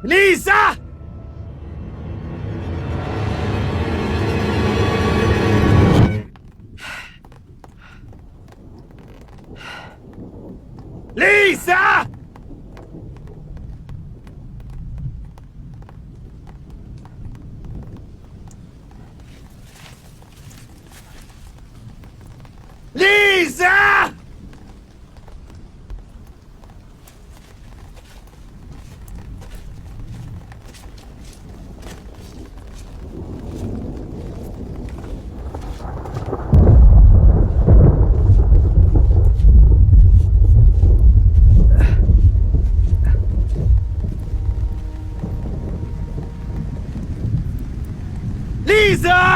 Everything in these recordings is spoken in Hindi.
लीसा! लीसा! लीसा! लीसा!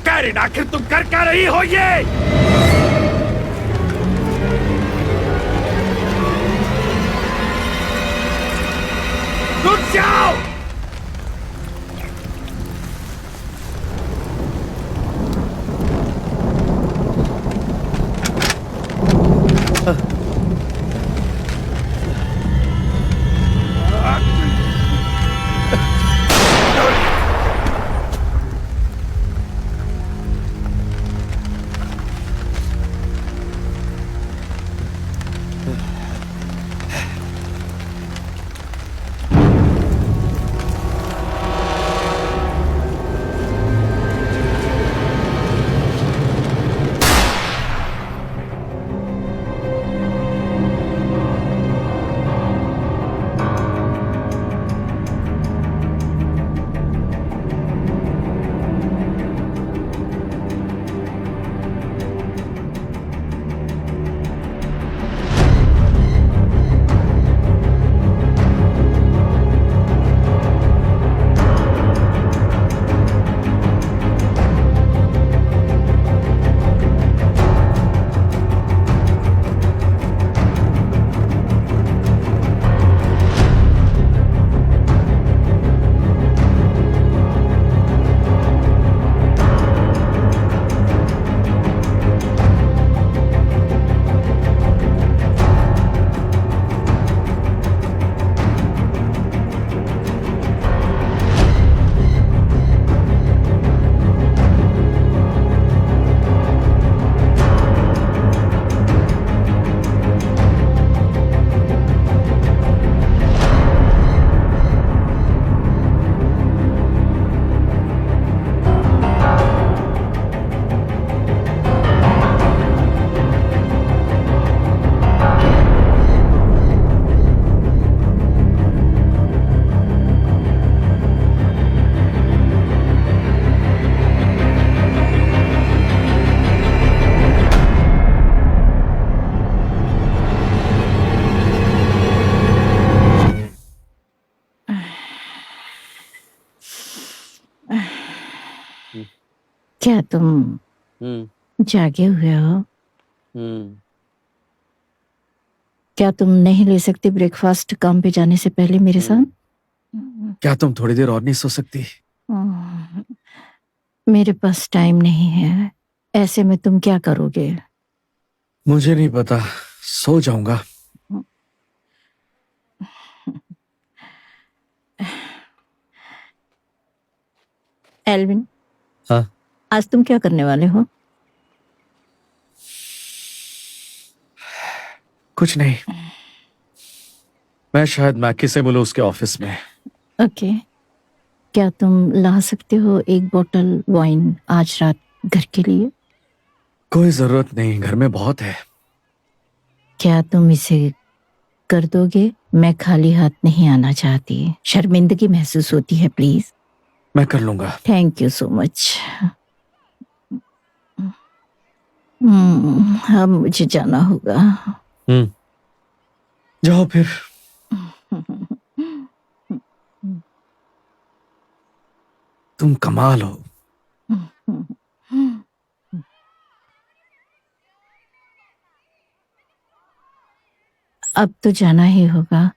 कैरिन, आखिर तुम कर क्या रही हो ये? रुक जाओ! क्या तुम जागे हुए हो? क्या तुम नहीं ले सकते ब्रेकफास्ट काम पे जाने से पहले मेरे साथ? क्या तुम थोड़ी देर और नहीं सो सकती? मेरे पास टाइम नहीं है। ऐसे में तुम क्या करोगे? मुझे नहीं पता, सो जाऊंगा। एल्विन, हाँ? आज तुम क्या करने वाले हो? कुछ नहीं, मैं शायद मैकी से मिलूं उसके ऑफिस में। ओके, क्या तुम ला सकते हो एक बोतल वाइन आज रात घर के लिए? कोई जरूरत नहीं, घर में बहुत है। क्या तुम इसे कर दोगे? मैं खाली हाथ नहीं आना चाहती, शर्मिंदगी महसूस होती है। प्लीज। मैं कर लूंगा। Thank you so much. अब मुझे जाना होगा। जाओ फिर। तुम कमाल हो। अब तो जाना ही होगा।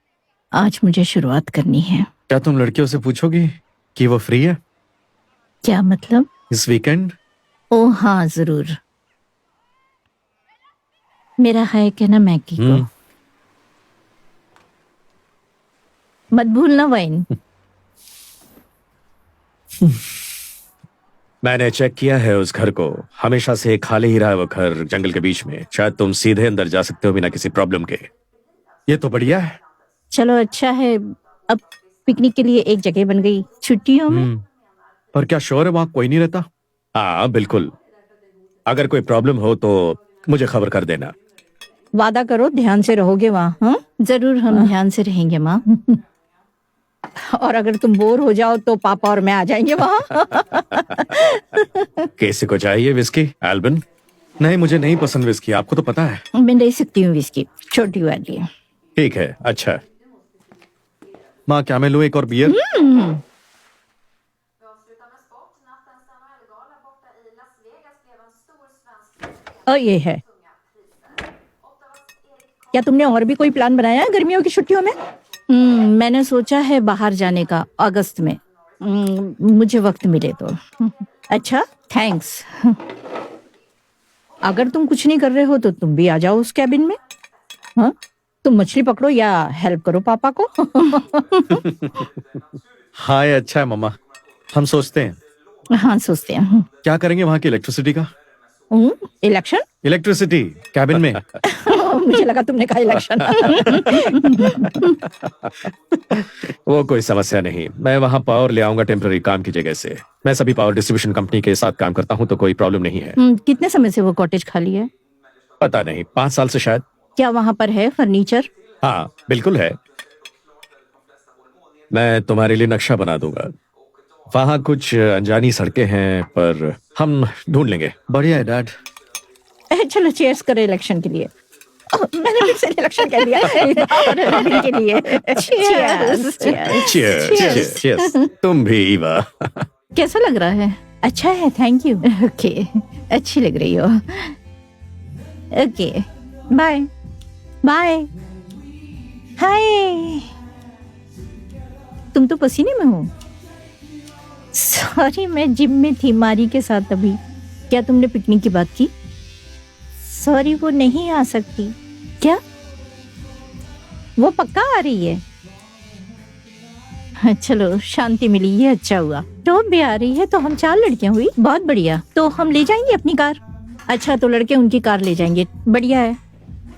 आज मुझे शुरुआत करनी है। क्या तुम लड़कियों से पूछोगी कि वो फ्री है क्या मतलब? इस वीकेंड? ओ हाँ, जरूर। मेरा हाय कहना मैगी को। मत भूलना वाइन। मैंने चेक किया है उस घर को, हमेशा से खाली ही रहा है वो घर जंगल के बीच में। शायद तुम सीधे अंदर जा सकते हो बिना किसी प्रॉब्लम के। ये तो बढ़िया है। चलो अच्छा है, अब पिकनिक के लिए एक जगह बन गई छुट्टियों में। पर क्या श्योर है वहां कोई नहीं रहता? हाँ बिल्कुल, अगर कोई प्रॉब्लम हो तो मुझे खबर कर देना। वादा करो ध्यान से रहोगे वहाँ? हाँ जरूर, हम ध्यान से रहेंगे माँ। और अगर तुम बोर हो जाओ तो पापा और मैं आ जाएंगे वहाँ। किसी को चाहिए विस्की? एल्बन? नहीं, मुझे नहीं पसंद विस्की, आपको तो पता है। मैं ले सकती हूँ विस्की, छोटी वाली। ठीक है, अच्छा। माँ क्या मैं लूँ एक और बियर? और ये है। क्या तुमने और भी कोई प्लान बनाया है गर्मियों की छुट्टियों में? मैंने सोचा है बाहर जाने का अगस्त में। मुझे वक्त मिले तो। अच्छा, थैंक्स। अगर तुम कुछ नहीं कर रहे हो तो तुम भी आ जाओ उस कैबिन में। हाँ, तुम मछली पकड़ो या हेल्प करो पापा को। हाँ ये अच्छा है मम्मा, हम सोचते हैं। हाँ सोचते हैं। क्या करेंगे वहां की इलेक्ट्रिसिटी का? इलेक्शन? इलेक्ट्रिसिटी कैबिन में। मुझे लगा तुमने कहा इलेक्शन। वो कोई समस्या नहीं, मैं वहां पावर ले आऊंगा टेम्पररी काम की जगह से। मैं सभी पावर डिस्ट्रीब्यूशन कंपनी के साथ काम करता हूं तो कोई प्रॉब्लम नहीं है। कितने समय से वो कॉटेज खाली है? पता नहीं, 5 साल से शायद। क्या वहां पर है फर्नीचर? हाँ बिल्कुल है, मैं तुम्हारे लिए नक्शा बना दूंगा। वहां कुछ अनजानी सड़कें हैं पर हम ढूंढ लेंगे। बढ़िया है डैड। चलो चीयर्स करो इलेक्शन के लिए। मैंने फिर से इलेक्शन कर लिया के लिए। Cheers cheers cheers. तुम भी ईवा। कैसा लग रहा है? अच्छा है, थैंक यू। ओके, अच्छी लग रही हो। Okay, bye bye. हाय, तुम तो पसीने में हो। सॉरी, मैं जिम में थी मारी के साथ अभी। क्या तुमने पिकनिक की बात की? सॉरी, वो नहीं आ सकती। क्या? वो पक्का आ रही है? चलो शांति मिली, ये अच्छा हुआ। टॉप भी आ रही है तो हम 4 लड़कियां हुई, बहुत बढ़िया। तो हम ले जाएंगे अपनी कार। अच्छा, तो लड़के उनकी कार ले जाएंगे, बढ़िया है।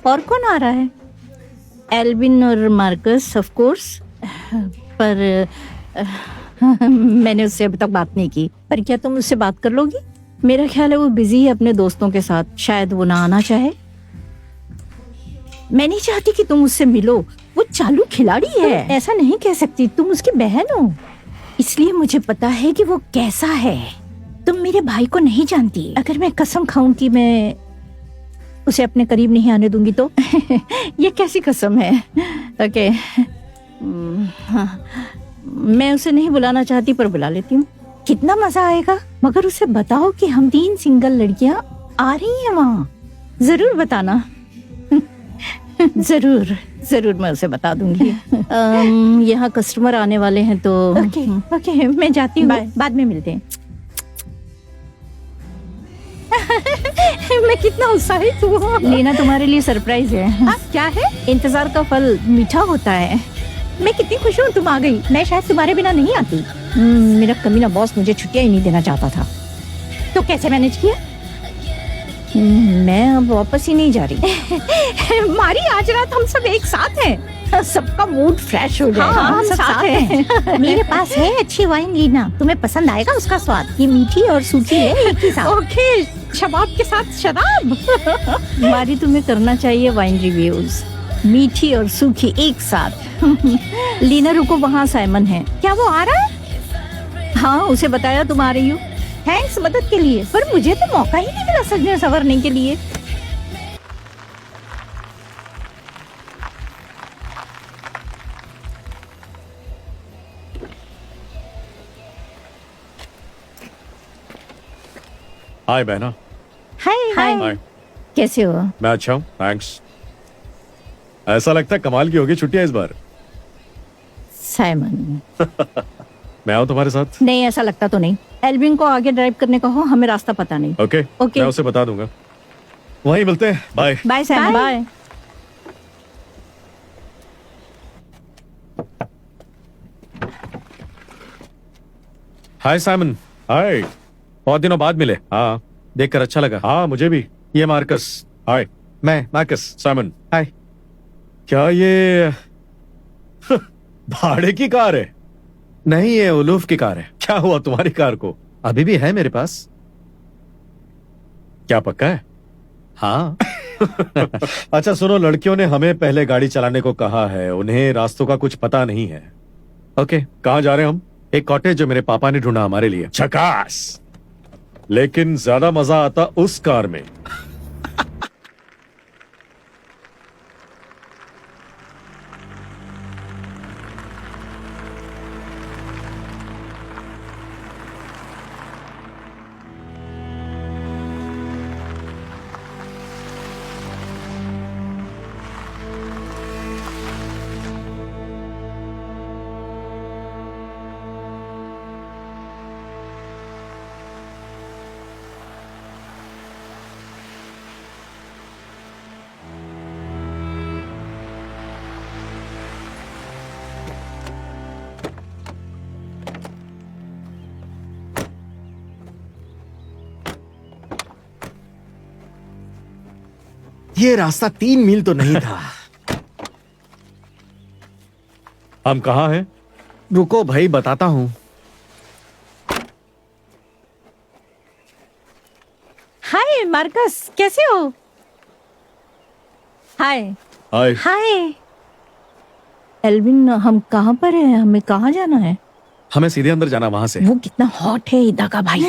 और कौन आ रहा है? एल्विन और मार्कस ऑफ कोर्स। पर मैंने उससे अभी तक बात नहीं की। पर क्या तुम उससे बात कर लोगी? मेरा ख्याल है वो बिजी है अपने दोस्तों के साथ, शायद वो ना आना चाहे। मैं नहीं चाहती कि तुम उससे मिलो, वो चालू खिलाड़ी है। ऐसा नहीं कह सकती, तुम उसकी बहन हो। इसलिए मुझे पता है कि वो कैसा है। तुम मेरे भाई को नहीं जानती। अगर मैं कसम खाऊं कि मैं उसे अपने करीब नहीं आने दूंगी तो ये कैसी कसम है? ओके, मैं उसे नहीं बुलाना चाहती पर बुला लेती हूँ। कितना मजा आएगा। मगर उसे बताओ कि हम 3 सिंगल लड़कियां आ रही हैं वहाँ। जरूर बताना। जरूर जरूर, मैं उसे बता दूंगी। यहाँ कस्टमर आने वाले हैं तो ओके ओके, मैं जाती हूँ, बाद में मिलते हैं। मैं कितना उत्साहित हूँ। लीना, तुम्हारे लिए सरप्राइज है। क्या है? इंतजार का फल मीठा होता है। मैं कितनी खुश हूँ तुम आ गई। मैं शायद तुम्हारे बिना नहीं आती। मेरा कमीना बॉस मुझे छुट्टियां ही नहीं देना चाहता था। तो कैसे मैनेज किया? मैं अब वापस ही नहीं जा रही। मारी, आज रात हम सब एक साथ हैं। सबका मूड फ्रेश हो जाएगा। हाँ, हम सब साथ हैं। मेरे पास है अच्छी वाइन लीना, तुम्हें पसंद आएगा उसका स्वाद। ये मीठी और सूखी है एक ही साथ। ओके, शबाब के साथ शराब। मारी, तुम्हें करना चाहिए वाइन रिव्यूज, मीठी और सूखी एक साथ। लीना रुको, वहाँ साइमन है। क्या वो आ रहा है? हाँ, उसे बताया तुम आ रही हो। थैंक्स मदद के लिए, पर मुझे तो मौका ही नहीं मिला सजने संवरने के लिए। हाय बहना। हाय हाय, कैसे हो? मैं अच्छा हूँ, थैंक्स। ऐसा लगता है कमाल की होगी छुट्टियां इस बार। साइमन, मैं आऊं तुम्हारे साथ? नहीं ऐसा लगता तो नहीं। एल्विन को आगे ड्राइव करने को हो, हमें रास्ता पता नहीं। Okay okay. मैं उसे बता दूंगा। वहीं मिलते हैं। Bye. Bye Simon. Bye. Hi Simon. Hi, बहुत दिनों बाद मिले। हाँ, देखकर अच्छा लगा। हाँ मुझे भी। ये मार्कस। हाय, मैं मार्कस। साइमन। हाय। क्या ये भाड़े की कार है? नहीं, ये उलूफ की कार है। क्या हुआ तुम्हारी कार को? अभी भी है मेरे पास। क्या पक्का है? हाँ। अच्छा सुनो, लड़कियों ने हमें पहले गाड़ी चलाने को कहा है, उन्हें रास्तों का कुछ पता नहीं है। ओके, कहाँ जा रहे हैं हम? एक कॉटेज जो मेरे पापा ने ढूंढा हमारे लिए। झकास। लेकिन ज्यादा मजा आता उस कार में। ये रास्ता 3 मील तो नहीं था। हम कहाँ हैं? रुको भाई, बताता हूं। हाय मार्कस, कैसे हो? हाय। हाय। हाय एल्विन, हम कहाँ पर हैं? हमें कहाँ जाना है? हमें सीधे अंदर जाना, वहां से। वो कितना हॉट है इदा का भाई।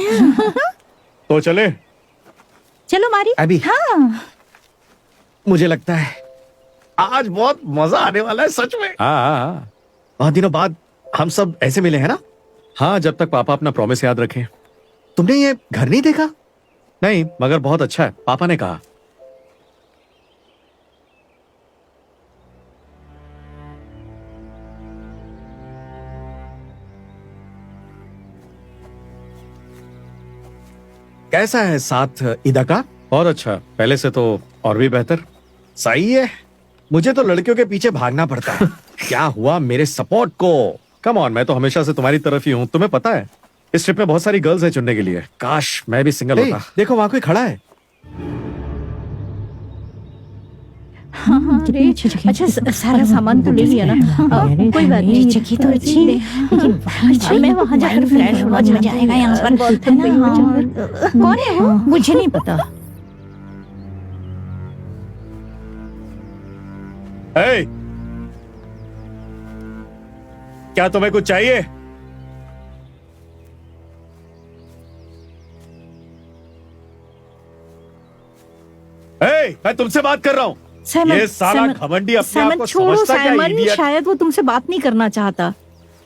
तो चले। चलो मारी। अभी हाँ। मुझे लगता है आज बहुत मजा आने वाला है, सच में। हाँ। बहुत दिनों बाद हम सब ऐसे मिले हैं ना। हाँ, जब तक पापा अपना प्रॉमिस याद रखें। तुमने ये घर नहीं देखा? नहीं, मगर बहुत अच्छा है, पापा ने कहा। कैसा है साथ ईदा का? बहुत अच्छा, पहले से तो और भी बेहतर। सही है। मुझे तो लड़कियों के पीछे भागना पड़ता है। क्या हुआ मेरे सपोर्ट को? कम ऑन, मैं तो हमेशा से तुम्हारी तरफ ही हूँ, तुम्हें पता है। इस ट्रिप में बहुत सारी गर्ल्स हैं चुनने के लिए। काश मैं भी सिंगल होता। देखो वहां कोई खड़ा है। हाँ, अच्छा सारा सामान तो ले लिया ना? कोई बात नहीं, जगह तो अच्छी है। अच्छा, मैं वहाँ जाकर फ्रेश होना मजा आएगा। यहाँ पर बोलते हैं ना। कौन है वो? मुझे नहीं पता। Hey! क्या तुम्हें कुछ चाहिए? मैं तुमसे बात कर रहा हूँ। ये साला घमंडी अपने आप को समझता क्या है, idiot? शायद वो तुमसे बात नहीं करना चाहता।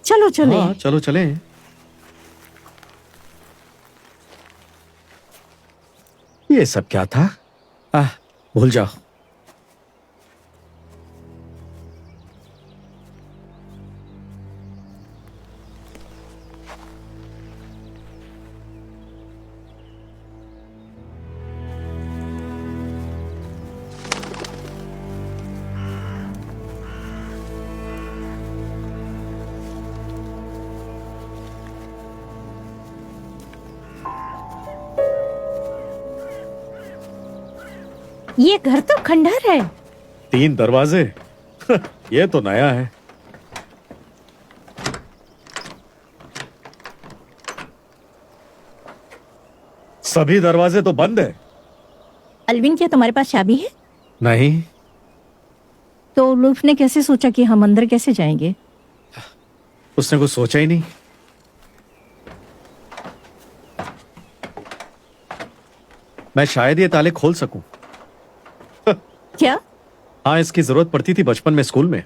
चलो चले। हाँ, चलो चले। ये सब क्या था? भूल जाओ। ये घर तो खंडहर है। 3 दरवाजे। ये तो नया है। सभी दरवाजे तो बंद है। अल्विन, क्या तुम्हारे पास चाबी है? नहीं। तो लुफ ने कैसे सोचा कि हम अंदर कैसे जाएंगे? उसने कुछ सोचा ही नहीं। मैं शायद ये ताले खोल सकूं। क्या? हाँ, इसकी जरूरत पड़ती थी बचपन में स्कूल में।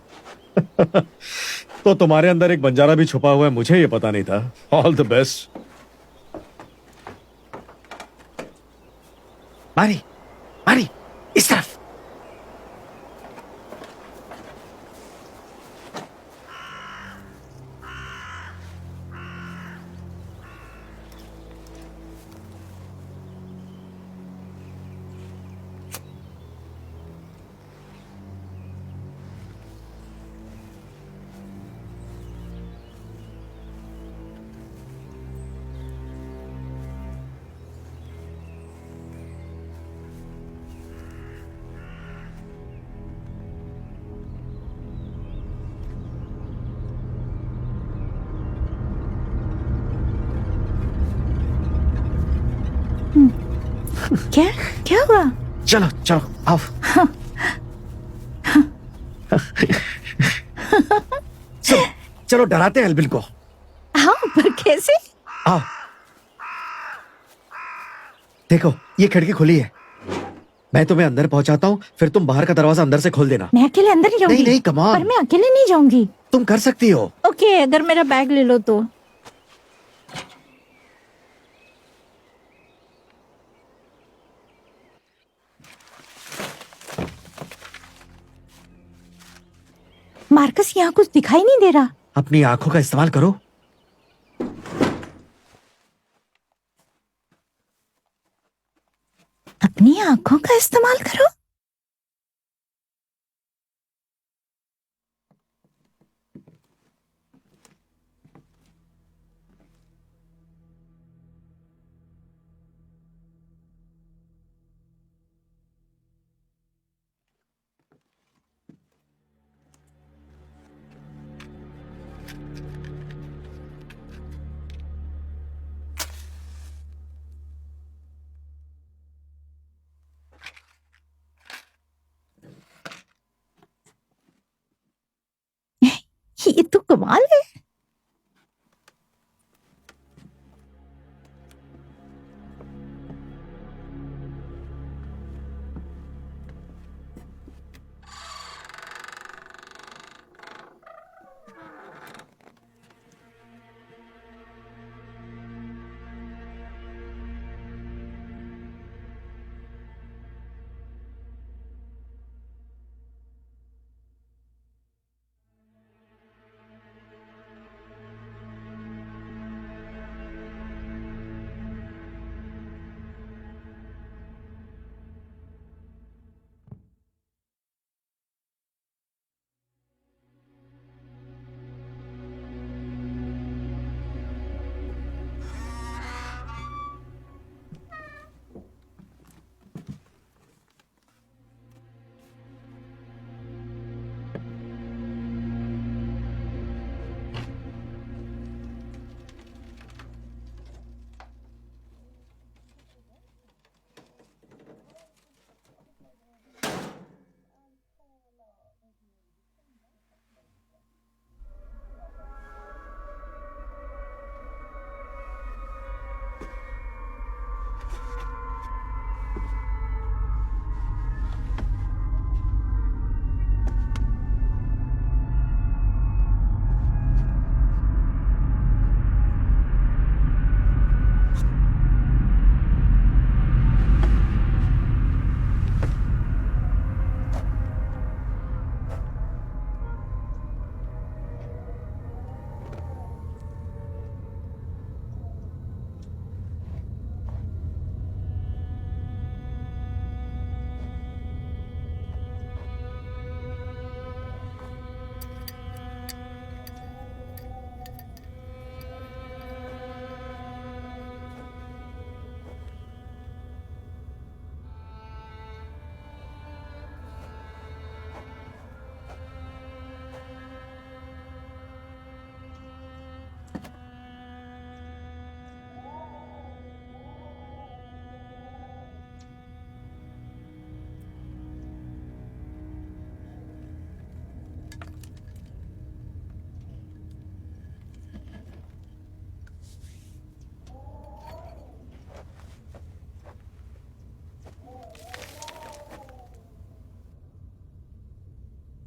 तो तुम्हारे अंदर एक बंजारा भी छुपा हुआ है, मुझे ये पता नहीं था। All the best. मारी, मारी, इस तरफ। क्या क्या हुआ? चलो चलो आओ। चलो डराते हैं एल्बिन को। हाँ, पर कैसे? आओ देखो ये खिड़की खुली है, मैं तुम्हें अंदर पहुंचाता हूँ, फिर तुम बाहर का दरवाजा अंदर से खोल देना। मैं अकेले अंदर नहीं जाऊंगी। नहीं नहीं कम ऑन, पर मैं अकेले नहीं जाऊंगी। तुम कर सकती हो। ओके, अगर मेरा बैग ले लो तो। मार्कस, यहाँ कुछ दिखाई नहीं दे रहा। अपनी आंखों का इस्तेमाल करो। अपनी आंखों का इस्तेमाल करो। ये तो कमाल है।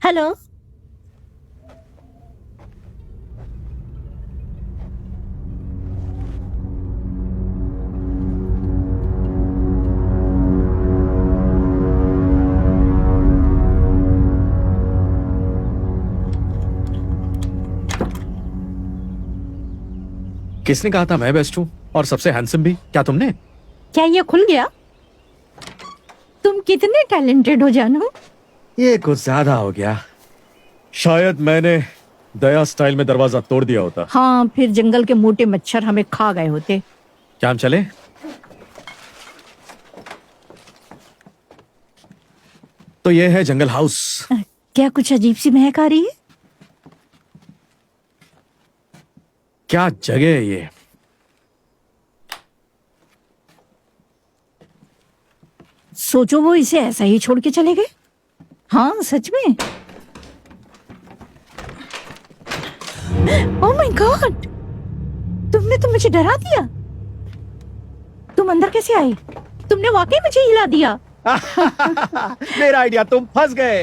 हेलो। किसने कहा था मैं बेस्ट हूँ और सबसे हैंडसम भी? क्या तुमने? क्या ये खुल गया? तुम कितने टैलेंटेड हो जानू। ये कुछ ज्यादा हो गया। शायद मैंने दया स्टाइल में दरवाजा तोड़ दिया होता। हाँ, फिर जंगल के मोटे मच्छर हमें खा गए होते। क्या हम चले? तो ये है जंगल हाउस। क्या कुछ अजीब सी महक आ रही है? क्या जगह है ये। सोचो वो इसे ऐसा ही छोड़ के चले गए। हाँ सच में। ओह माय गॉड, तुमने तो मुझे डरा दिया। तुम अंदर कैसे आए? तुमने वाकई मुझे हिला दिया। मेरा आइडिया, तुम फंस गए।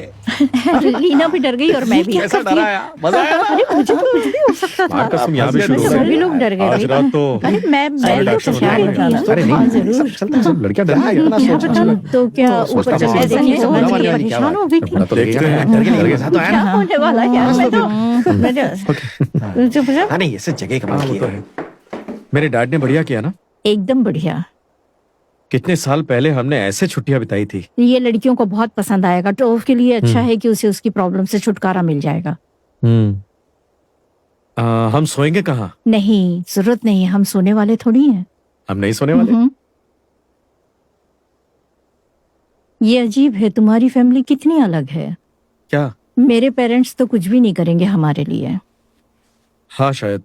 लीना भी डर गई और मैं भी। कैसा डराया, मजा आया ना? अरे मुझे तो कुछ भी हो सकता था। मार्कस, तुम यहाँ भी शुरू हो सभी गए। लोग डर गए। आज रात तो अरे मैं डाक्टर तो ख्याल रखा ना। अरे हाँ, नहीं, जरूर। सब लड़कियां डर गई इतना क्या सोच पता रही तो क्या सोचता ऊपर तो जाके सोचता देखने तो के बाद बुरा वाली मैं वाली क्या परेशान हो गई थी। है। देखते हैं, डर के साथ तो आया क्या ना। होने वाला है यार? मैं तो हाँ नहीं, इससे जगह कमाल की है। मेरे डैड ने बढ़िया किया ना। एकदम बढ़िया। कितने साल पहले हमने ऐसे छुट्टियां बिताई थी। ये लड़कियों को बहुत पसंद आएगा। टोफ के लिए अच्छा है कि उसे उसकी प्रॉब्लम से छुटकारा मिल जाएगा। हम सोएंगे कहाँ? नहीं, जरूरत नहीं है, हम सोने वाले थोड़ी हैं। हम नहीं सोने वाले। ये अजीब है, तुम्हारी फैमिली कितनी अलग है। क्या? मेरे पेरेंट्स तो कुछ भी नहीं करेंगे हमारे लिए। हाँ शायद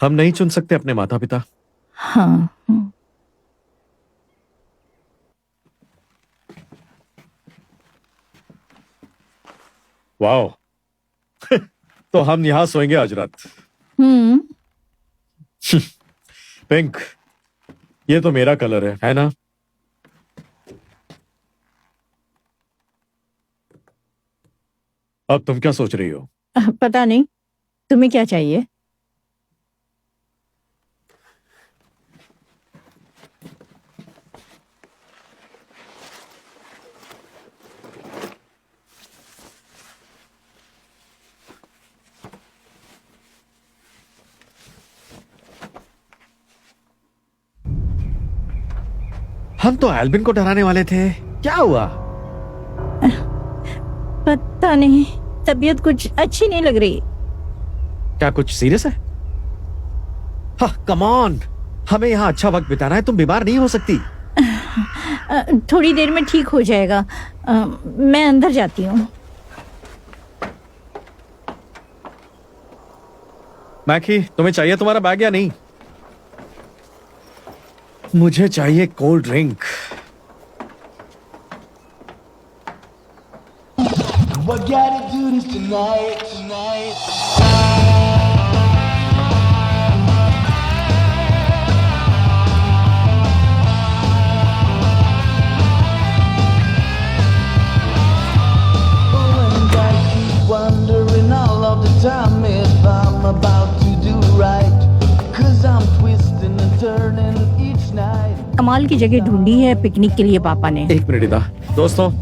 हम नहीं चुन सकते अपने माता पिता। हाँ। वाओ। तो हम यहाँ सोएंगे आज रात। हम्म। पिंक, ये तो मेरा कलर है ना? अब तुम क्या सोच रही हो? पता नहीं, तुम्हें क्या चाहिए? हम तो एल्बिन को डराने वाले थे, क्या हुआ? पता नहीं, तबीयत कुछ अच्छी नहीं लग रही। क्या कुछ सीरियस है? हाँ, कम ऑन, हमें यहाँ अच्छा वक्त बिताना है, तुम बीमार नहीं हो सकती। थोड़ी देर में ठीक हो जाएगा। मैं अंदर जाती हूँ। मैकी, तुम्हें चाहिए तुम्हारा बैग या नहीं? मुझे चाहिए cold drink. What gotta do this tonight. Oh, and I keep wondering all of the time if I'm about to do right. 'Cause I'm twisting and turning each night. कमाल की जगह ढूंढी है पिकनिक के लिए पापा ने। एक मिनट इधर। दोस्तों,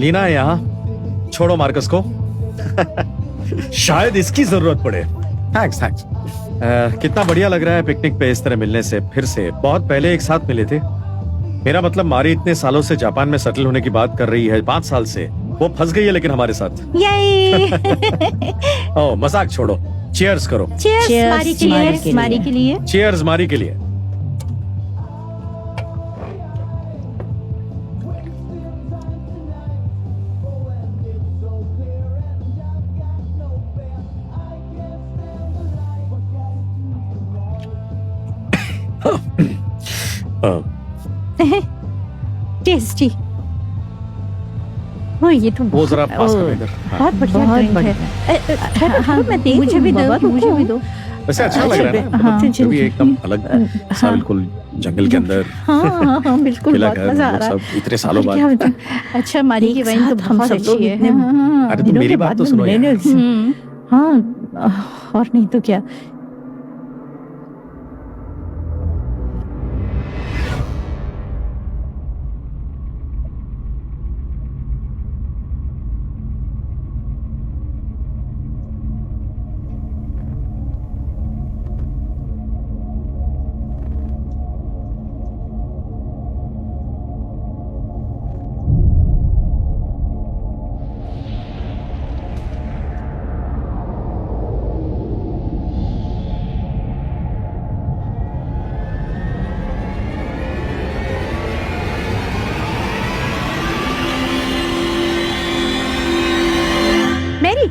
लीना है यहाँ। छोड़ो मार्कस को। शायद इसकी जरूरत पड़े। Thanks thanks. कितना बढ़िया लग रहा है पिकनिक पे इस तरह मिलने से फिर से। बहुत पहले एक साथ मिले थे। मेरा मतलब मारी इतने सालों से जापान में सेटल होने की बात कर रही है, 5 साल से। वो फंस गई है लेकिन हमारे साथ। ये ओ मजाक छोड़ो, चीयर्स करो। Cheers मारी के लिए। मारी के लिए। चीयर्स मारी के लिए। टेस्टी। वो ये तो वो जरा पास करो इधर। हाँ। बहुत बढ़िया ड्रिंक है। हाँ, मुझे भी दो, मुझे भी दो। वैसे अच्छा लग रहा है ना, हाँ, मतलब जो भी एकदम अलग सा, बिल्कुल जंगल के अंदर। हाँ, बिल्कुल किला बहुत घर, मजा आ वो रहा सब है। इतने सालों क्या बाद। बताऊं? अच्छा, मारी की वाइन तो बहुत अच्छी है। हाँ, अरे तुम मेरी बात तो सुनो यार। हाँ, और नहीं तो क्या। मैरी,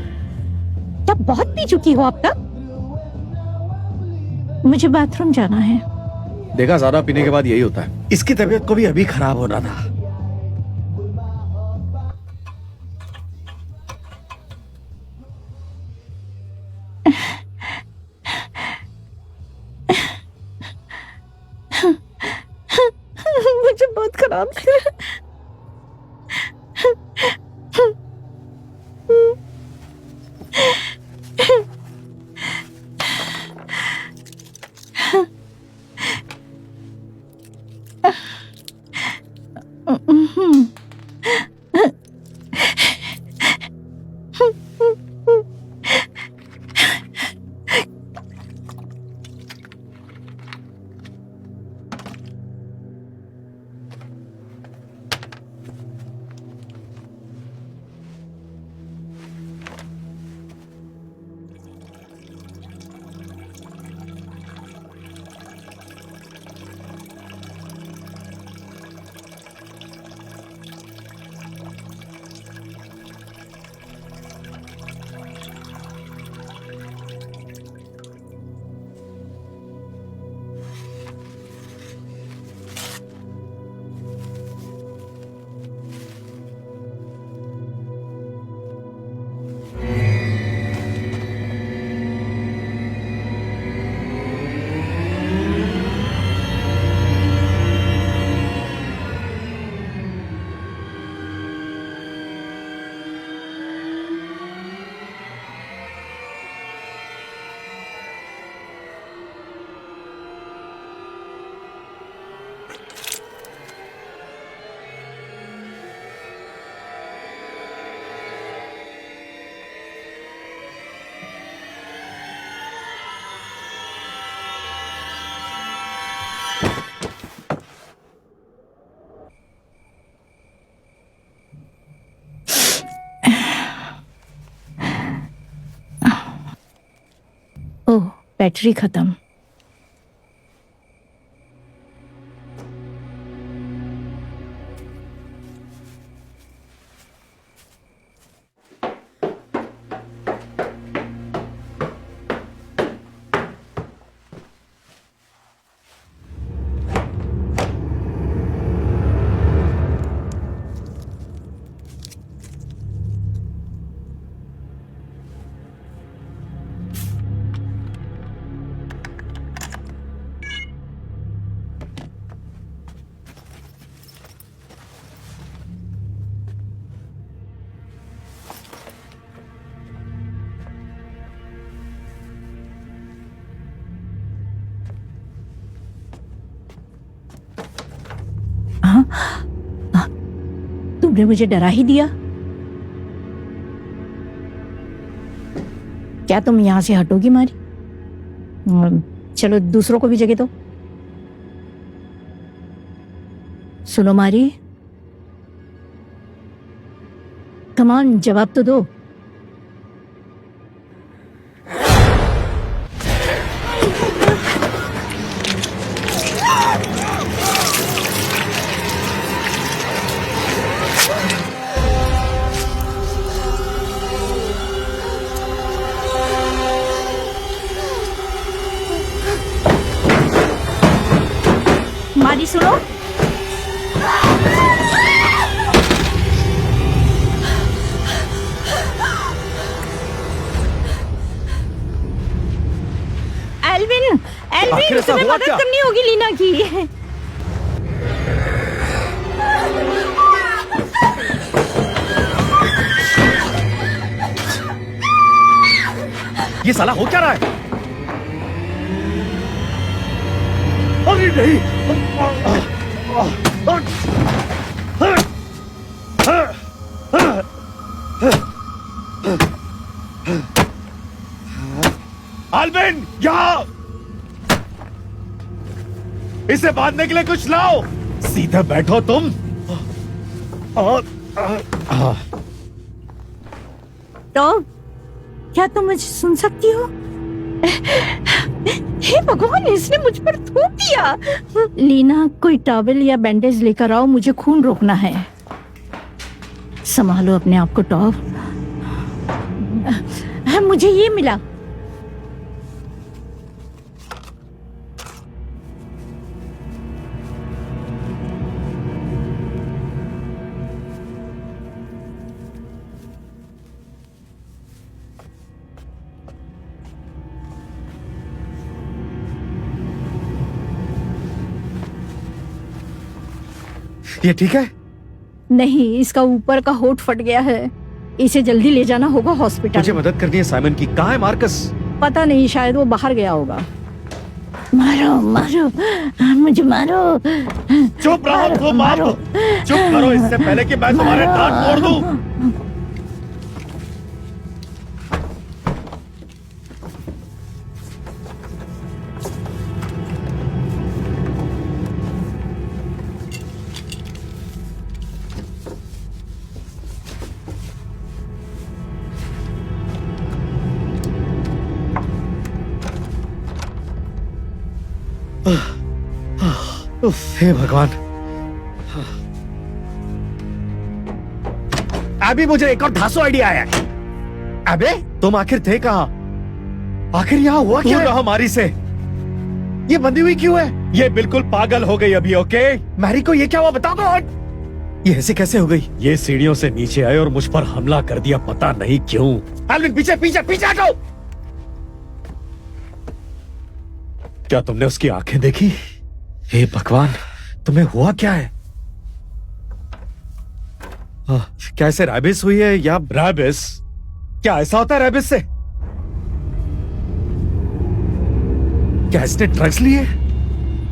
तब बहुत पी चुकी हो अब तक? मुझे बाथरूम जाना है। देखा, ज्यादा पीने के बाद यही होता है। इसकी तबीयत को भी अभी खराब होना था। मुझे बहुत खराब लग रहा है। ओह, बैटरी खत्म। तुमने मुझे डरा ही दिया। क्या तुम यहां से हटोगी मारी? चलो दूसरों को भी जगह दो। सुनो मारी, कमान जवाब तो दो। मारी सुनो, एल्विन, आखिर ऐसा तुम्हें हुआ मदद क्या? करनी होगी लीना की। ये साला हो क्या रहा है? अरे नहीं! आल्विन, यहाँ! इसे बांधने के लिए कुछ लाओ। सीधे बैठो तुम। तो क्या तुम मुझे सुन सकती हो? हे भगवान, इसने मुझ पर थूक दिया। लीना, कोई टॉवेल या बैंडेज लेकर आओ, मुझे खून रोकना है। संभालो अपने आप को टॉव। मुझे ये मिला। ये ठीक है? नहीं, इसका ऊपर का होठ फट गया है, इसे जल्दी ले जाना होगा मुझे हॉस्पिटल। मदद करनी है साइमन की। कहाँ है मार्कस? पता नहीं, शायद वो बाहर गया होगा। मारो मारो, मुझे मारो। चुप रहो तुम, आप चुप करो इससे पहले कि मैं तुम्हारे दांत तोड़ दूं। हे भगवान। अभी मुझे एक और धांसू आइडिया आया। अबे तुम आखिर थे कहाँ? आखिर यहाँ हुआ क्या? रहा हमारी से ये बंदी हुई क्यों है? ये बिल्कुल पागल हो गई अभी। ओके मैरी को ये क्या हुआ बताओ कौन? ये ऐसे कैसे हो गई? ये सीढ़ियों से नीचे आए और मुझ पर हमला कर दिया, पता नहीं क्यों। एल्विन पीछे पीछे पीछे हटो। क्या तुमने उसकी आंखें देखी? हे भगवान, तुम्हें हुआ क्या है? क्या ऐसे रैबिस हुई है या रैबिस? क्या ऐसा होता है रैबिस से? क्या इसने ड्रग्स लिए?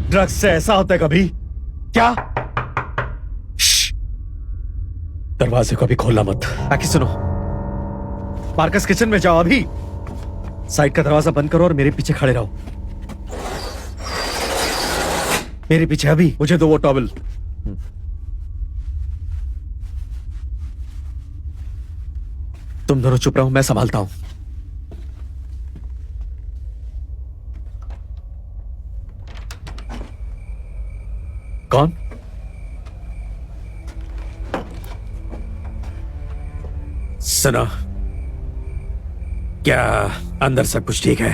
ड्रग्स से ऐसा होता है कभी? क्या? श्श! दरवाजे को अभी खोलना मत। बाकी सुनो, मार्कस किचन में जाओ अभी। साइड का दरवाजा बंद करो और मेरे पीछे खड़े रहो। मेरे पीछे अभी। मुझे दो वो टॉवल। तुम दोनों चुप रहो, मैं संभालता हूं। कौन? सुनो, क्या अंदर सब कुछ ठीक है?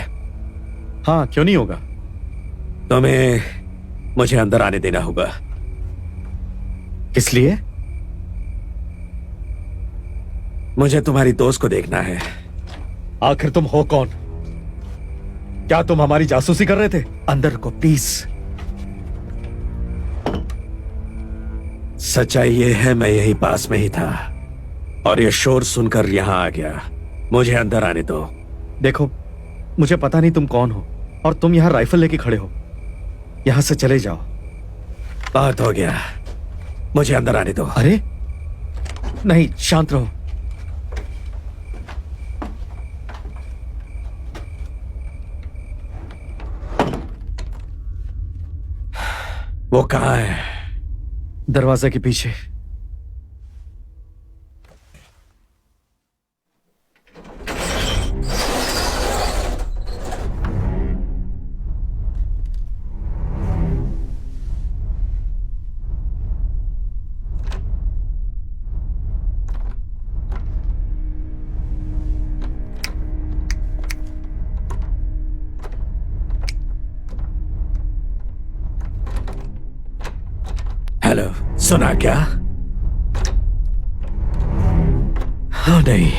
हाँ, क्यों नहीं होगा? तुम्हें मुझे अंदर आने देना होगा। किस लिए? मुझे तुम्हारी दोस्त को देखना है। आखिर तुम हो कौन? क्या तुम हमारी जासूसी कर रहे थे? अंदर को प्लीज। सच्चाई ये है, मैं यही पास में ही था और ये शोर सुनकर यहां आ गया। मुझे अंदर आने दो। देखो, मुझे पता नहीं तुम कौन हो और तुम यहां राइफल लेके खड़े हो। यहां से चले जाओ। बहुत हो गया, मुझे अंदर आने दो। अरे नहीं, शांत रहो। वो कहाँ है? दरवाजे के पीछे। हेलो, सुना क्या? हाँ नहीं,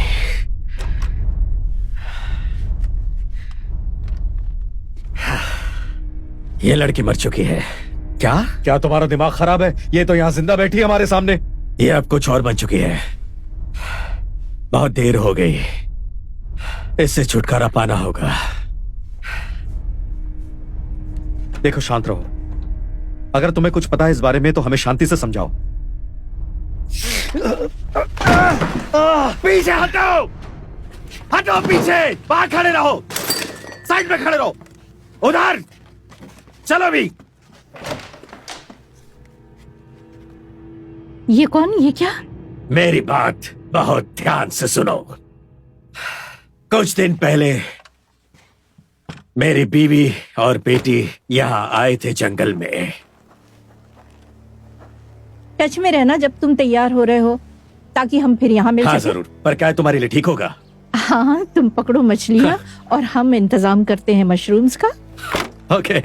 ये लड़की मर चुकी है। क्या? क्या तुम्हारा दिमाग खराब है? ये तो यहां जिंदा बैठी है हमारे सामने। ये अब कुछ और बन चुकी है। बहुत देर हो गई, इससे छुटकारा पाना होगा। देखो, शांत रहो। अगर तुम्हें कुछ पता है इस बारे में तो हमें शांति से समझाओ। पीछे हटो, हटो पीछे, बाहर खड़े रहो, साइड में खड़े रहो, उधर चलो भी। ये कौन? ये क्या? मेरी बात बहुत ध्यान से सुनो। कुछ दिन पहले मेरी बीवी और बेटी यहां आए थे जंगल में। टच में रहना जब तुम तैयार हो रहे हो, ताकि हम फिर यहाँ मिल हाँ सके। जरूर, पर क्या तुम्हारे लिए ठीक होगा? हाँ, तुम पकड़ो मछलियाँ और हम इंतजाम करते हैं मशरूम्स का। ओके।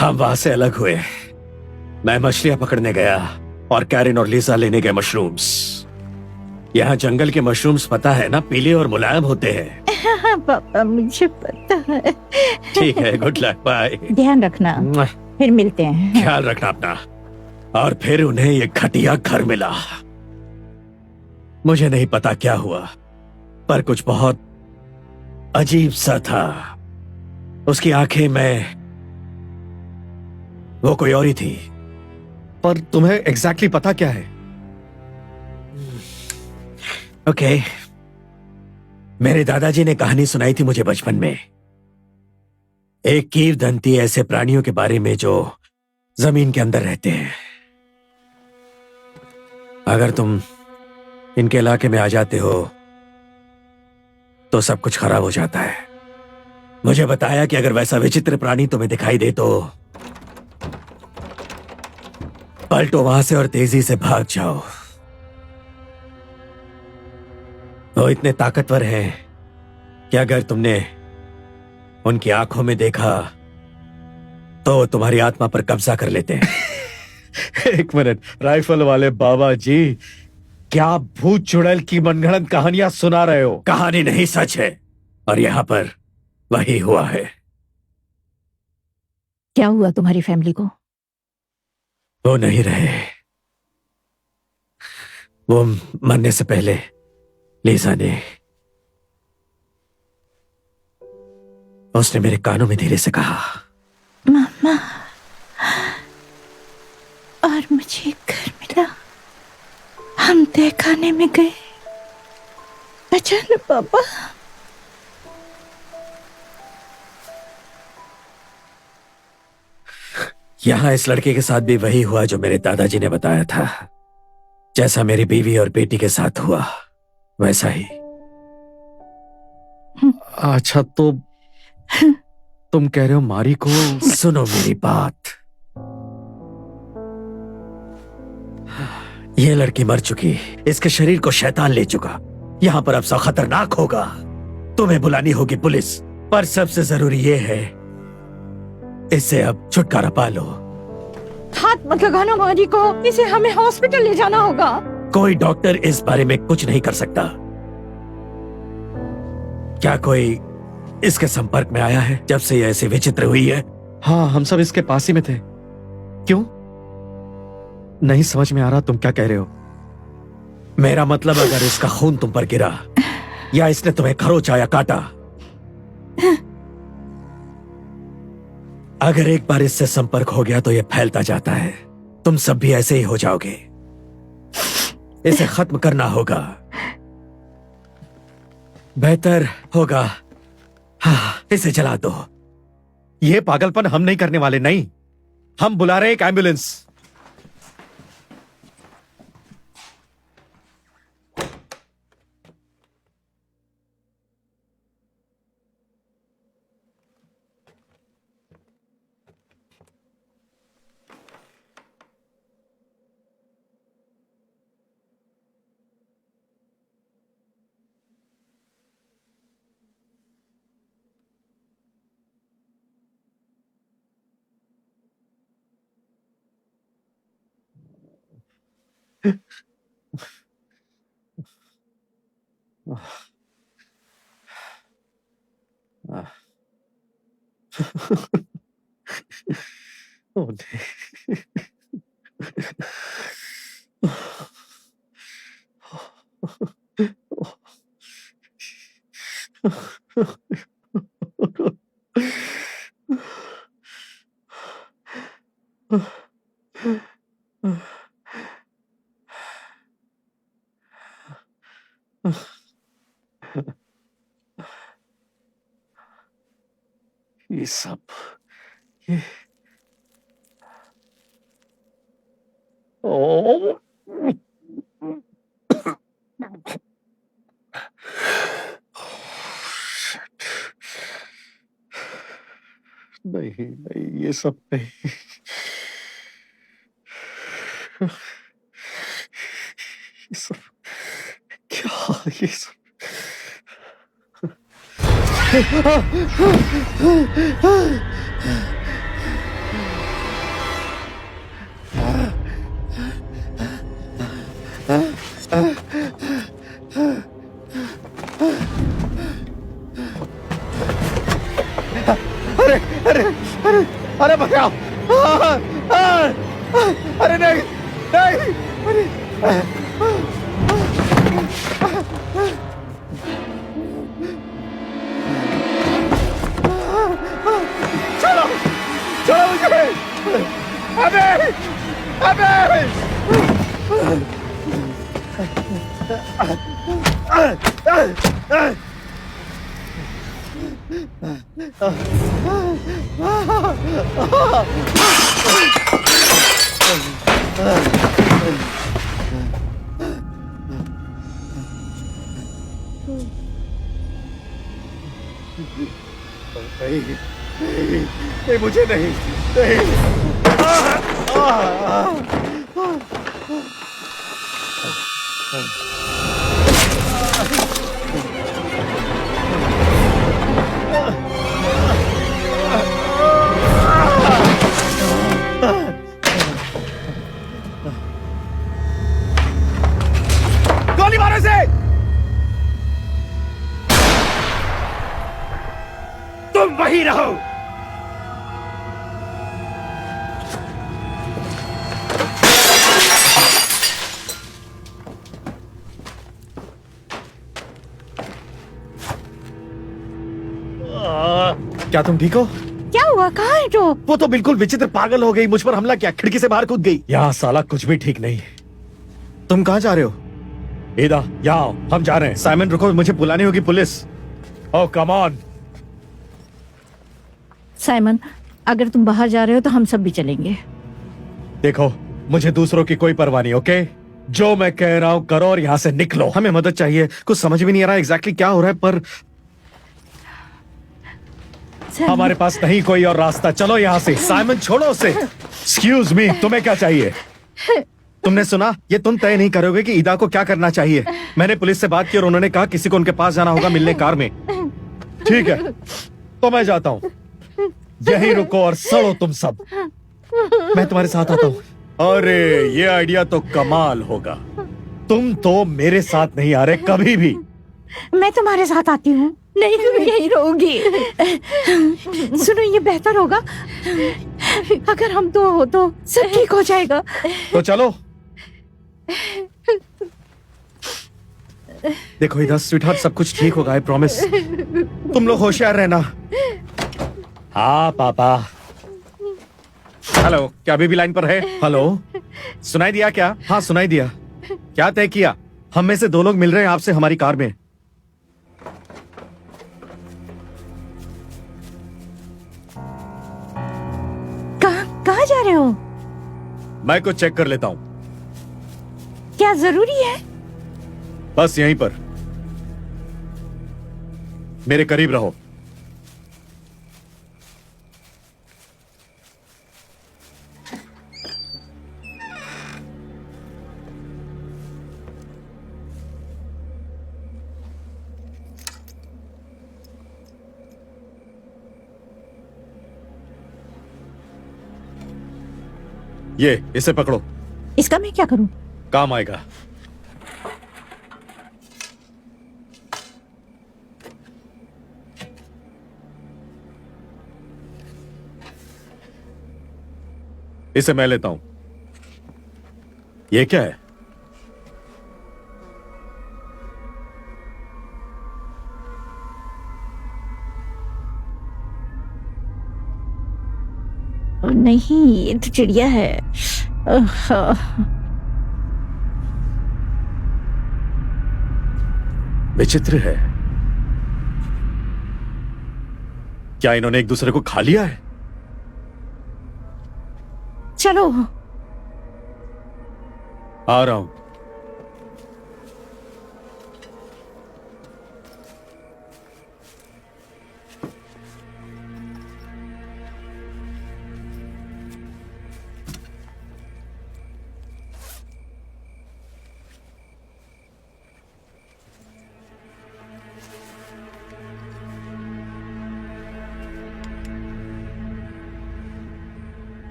हम वहां से अलग हुए। मैं मछलियां पकड़ने गया और कैरिन और लीजा लेने गए मशरूम्स। यहाँ जंगल के मशरूम्स पता है ना, पीले और मुलायम होते हैं। हाँ पापा, मुझे पता है। ठीक है, गुड लक, बाय। ध्यान रखना, फिर मिलते हैं। ख्याल रखना अपना। और फिर उन्हें ये घटिया घर मिला। मुझे नहीं पता क्या हुआ, पर कुछ बहुत अजीब सा था। उसकी आंखें में वो कोई और ही थी। पर तुम्हें एग्जैक्टली पता क्या है? ओके, मेरे दादाजी ने कहानी सुनाई थी मुझे बचपन में। एक कीवदंती ऐसे प्राणियों के बारे में जो जमीन के अंदर रहते हैं। अगर तुम इनके इलाके में आ जाते हो तो सब कुछ खराब हो जाता है। मुझे बताया कि अगर वैसा विचित्र प्राणी तुम्हें दिखाई दे तो पलटो वहां से और तेजी से भाग जाओ। वो इतने ताकतवर हैं कि अगर तुमने उनकी आंखों में देखा तो वो तुम्हारी आत्मा पर कब्जा कर लेते हैं। एक मिनट, राइफल वाले बाबा जी, क्या भूत चुड़ैल की मनगढ़ंत कहानियां सुना रहे हो? कहानी नहीं, सच है, और यहां पर वही हुआ है। क्या हुआ तुम्हारी फैमिली को? वो नहीं रहे। वो मरने से पहले लीजा ने, उसने मेरे कानों में धीरे से कहा, मामा, और मुझे घर मिला। हम तय खाने में गए। अचानक पापा। यहां इस लड़के के साथ भी वही हुआ जो मेरे दादाजी ने बताया था। जैसा मेरी बीवी और बेटी के साथ हुआ वैसा ही। अच्छा, तो तुम कह रहे हो मारी को? सुनो मेरी बात। ये लड़की मर चुकी, इसके शरीर को शैतान ले चुका। यहां पर अब सब खतरनाक होगा। तुम्हें बुलानी होगी पुलिस, पर सबसे जरूरी ये है इससे अब छुटकारा पा लो। हाथ मत लगाना मारी को, इसे हमें हॉस्पिटल ले जाना होगा। कोई डॉक्टर इस बारे में कुछ नहीं कर सकता। क्या कोई इसके संपर्क में आया है जब से ये ऐसी विचित्र हुई है? हाँ, हम सब इसके पास ही में थे। क्यों? नहीं समझ में आ रहा तुम क्या कह रहे हो। मेरा मतलब, अगर इसका खून तुम पर गिरा या इसने तुम्हें खरोचा या काटा, अगर एक बार इससे संपर्क हो गया तो यह फैलता जाता है। तुम सब भी ऐसे ही हो जाओगे। इसे खत्म करना होगा। बेहतर होगा इसे जला दो। ये पागलपन हम नहीं करने वाले। नहीं, हम बुला रहे हैं एक एम्बुलेंस। Oh, nee. ये सब ये ओ नहीं नहीं, ये सब नहीं। ये सब क्या? ये सब अरे अरे अरे अरे बचाओ! अरे नहीं नहीं, अरे चलो चलो मुझे, अबे अबे नहीं नहीं नहीं, मुझे नहीं नहीं। गोली मारो इसे। तुम वही रहो। क्या तुम ठीक हो? क्या हुआ, कहाँ है जो? वो तो बिल्कुल विचित्र पागल हो गई, मुझ पर हमला किया, खिड़की से बाहर कूद गई। यहाँ साला कुछ भी ठीक नहीं। तुम कहाँ जा रहे हो? ईदा, यहाँ आओ, हम जा रहे हैं। साइमन रुको, मुझे बुलानी होगी police. Oh come on. Simon, अगर तुम बाहर जा रहे हो तो हम सब भी चलेंगे। देखो, मुझे दूसरों की कोई परवाह नहीं, ओके? जो मैं कह रहा हूं करो और यहाँ से निकलो। हमें मदद चाहिए, कुछ समझ भी नहीं आ रहा एग्जैक्टली क्या हो रहा है, पर साइमन, हमारे पास नहीं कोई और रास्ता। चलो यहाँ से। साइमन छोड़ो उसे। एक्सक्यूज मी, तुम्हें क्या चाहिए? तुमने सुना? ये तुम तय नहीं करोगे कि ईदा को क्या करना चाहिए। मैंने पुलिस से बात की और उन्होंने कहा किसी को उनके पास जाना होगा मिलने कार में। ठीक है, तो मैं जाता हूँ। यही रुको और सड़ो तुम सब। मैं तुम्हारे साथ आता हूँ। अरे ये आइडिया तो कमाल होगा। तुम तो मेरे साथ नहीं आ रहे कभी भी। मैं तुम्हारे साथ आती हूँ। नहीं, तुम यहीं रहोगी। सुनो, ये बेहतर होगा अगर हम दो हो तो सब ठीक हो जाएगा। तो चलो। देखो इधर स्वीटहार्ट, सब कुछ ठीक होगा, आई प्रॉमिस। तुम लोग होशियार रहना। हाँ पापा। हेलो, क्या अभी भी लाइन पर है? हेलो, सुनाई दिया क्या? हाँ सुनाई दिया। क्या तय किया? हम में से 2 लोग मिल रहे हैं आपसे हमारी कार में। कहाँ जा रहे हो? मैं कुछ चेक कर लेता हूं। क्या जरूरी है? बस यहीं पर, मेरे करीब रहो। ये इसे पकड़ो। इसका मैं क्या करूं? काम आएगा। इसे मैं लेता हूं। ये क्या है? नहीं, ये तो चिड़िया है। विचित्र है। क्या इन्होंने एक दूसरे को खा लिया है? चलो, आ रहा हूं।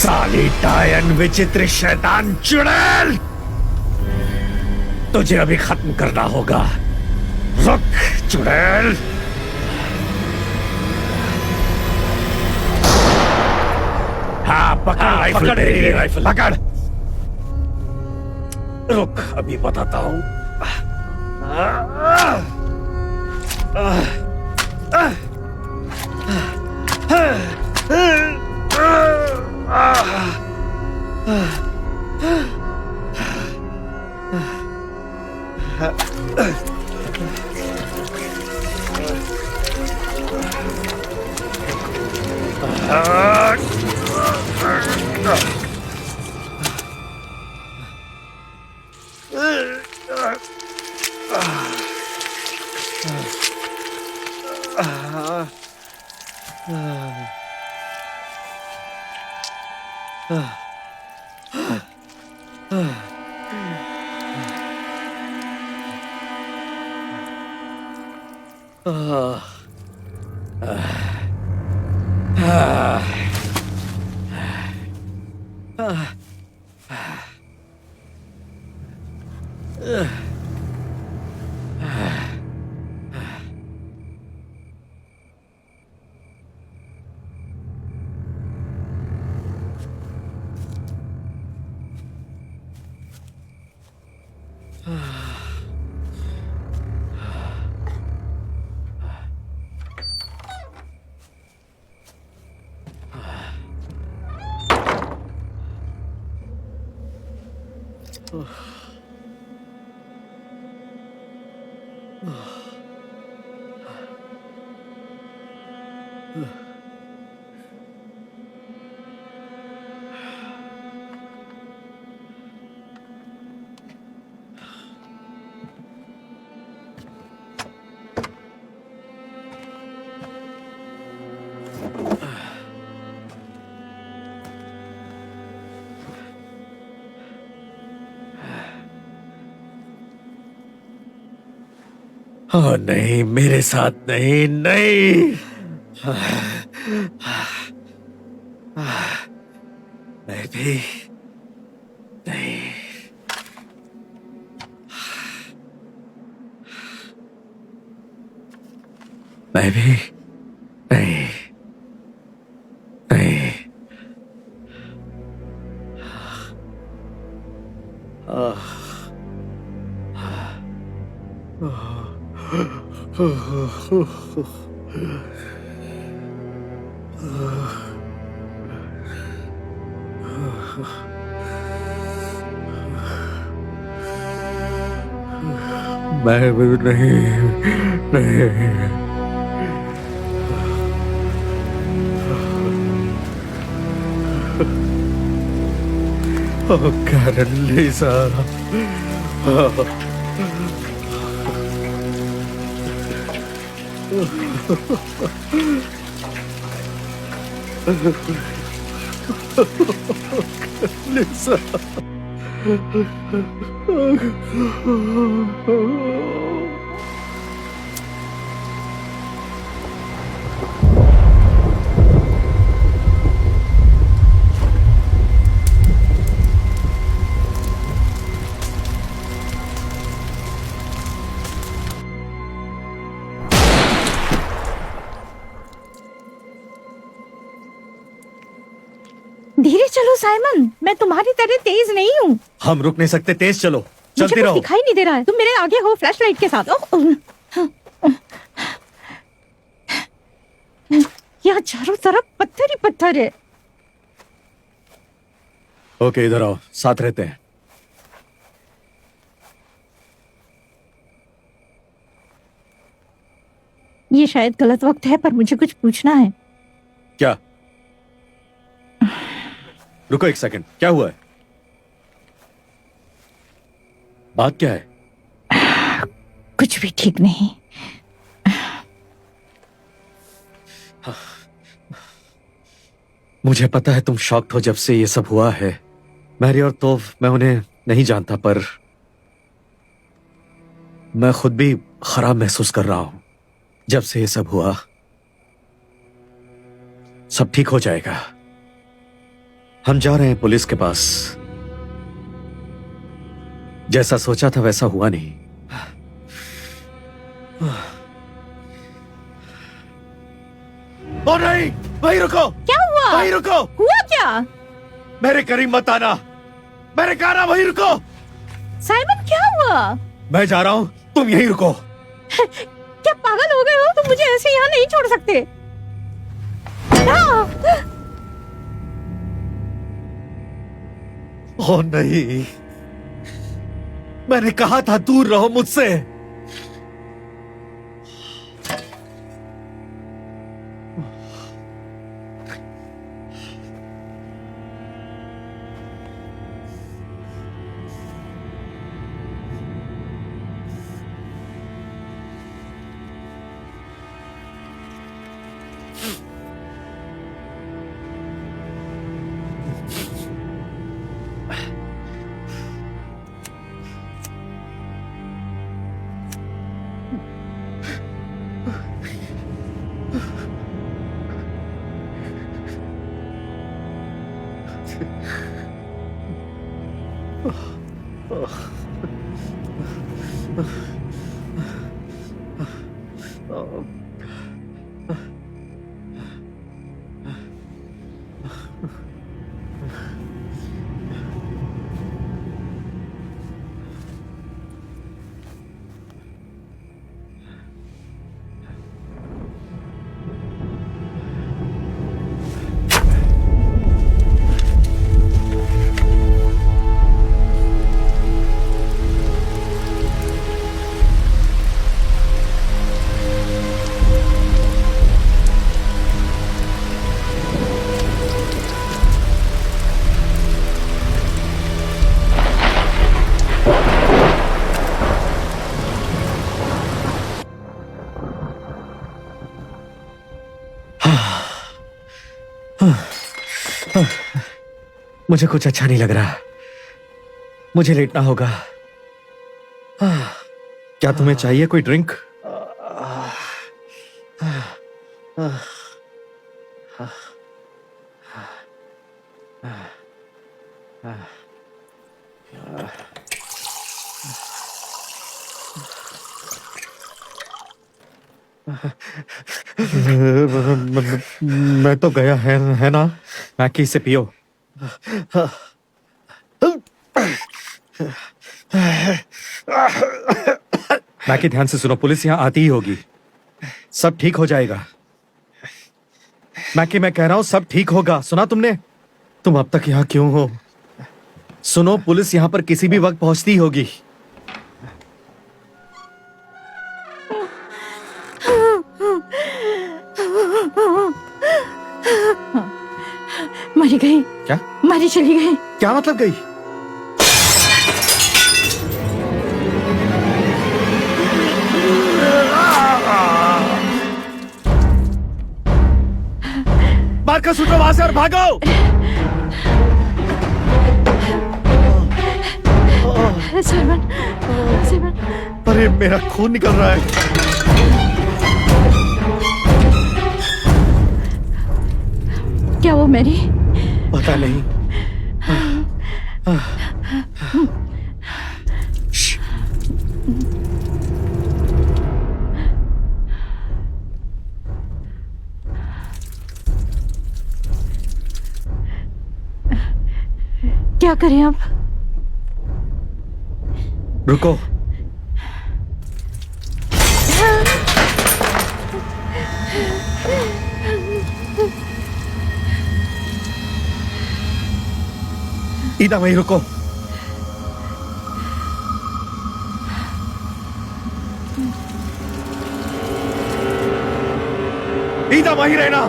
साली डायन विचित्र शैतान चुड़ैल, तुझे अभी खत्म करना होगा। रुक चुड़ैल। हाँ पकड़ मेरी राइफल पकड़। रुक अभी बताता हूं। ओह नहीं, मेरे साथ नहीं, नहीं। मैं भी नहीं। मैं भी नहीं, नहीं। मैं भी नहीं, नहीं। Oh, Karen, Lisa. Lisa. धीरे चलो साइमन, मैं तुम्हारी तरह तेज नहीं हूँ। हम रुक नहीं सकते, तेज चलो, मुझे चलते कुछ रहो। दिखाई नहीं दे रहा है, तुम मेरे आगे हो फ्लैश लाइट के साथ। यहाँ चारों तरफ पत्थर ही पत्थर है। ओके इधर आओ, साथ रहते हैं। ये शायद गलत वक्त है, पर मुझे कुछ पूछना है। क्या? रुको एक सेकंड, क्या हुआ है? बात क्या है? कुछ भी ठीक नहीं। मुझे पता है तुम शॉक्ड हो जब से ये सब हुआ है। मैरी और तोफ, मैं उन्हें नहीं जानता, पर मैं खुद भी खराब महसूस कर रहा हूं। जब से ये सब हुआ, सब ठीक हो जाएगा। हम जा रहे हैं पुलिस के पास। जैसा सोचा था वैसा हुआ नहीं। ओ नहीं, वहीं रुको, क्या हुआ? वहीं रुको, हुआ क्या? मेरे करीब मत आना, मैंने कहा ना वहीं रुको। साइमन क्या हुआ? मैं जा रहा हूं, तुम यहीं रुको। क्या पागल हो गए हो? तुम मुझे ऐसे यहाँ नहीं छोड़ सकते। ओ नहीं, मैंने कहा था दूर रहो मुझसे। मुझे कुछ अच्छा नहीं लग रहा, मुझे लेटना होगा। क्या तुम्हें चाहिए कोई ड्रिंक? मैं तो गया है ना। मैकी से पियो। मैकी ध्यान से सुनो, पुलिस यहाँ आती ही होगी। सब ठीक हो जाएगा। मैकी मैं कह रहा हूं सब ठीक होगा, सुना तुमने? तुम अब तक यहाँ क्यों हो? सुनो, पुलिस यहाँ पर किसी भी वक्त पहुंचती होगी। मरी गई। क्या? मरी चली गई। क्या मतलब गई? बार का सूत्रो वहां से और भागो। Simon, Simon. अरे मेरा खून निकल रहा है। क्या वो मेरी? पता नहीं। क्या करें अब? रुको। ईदा वहीं रुको। ईदा वहीं रहना।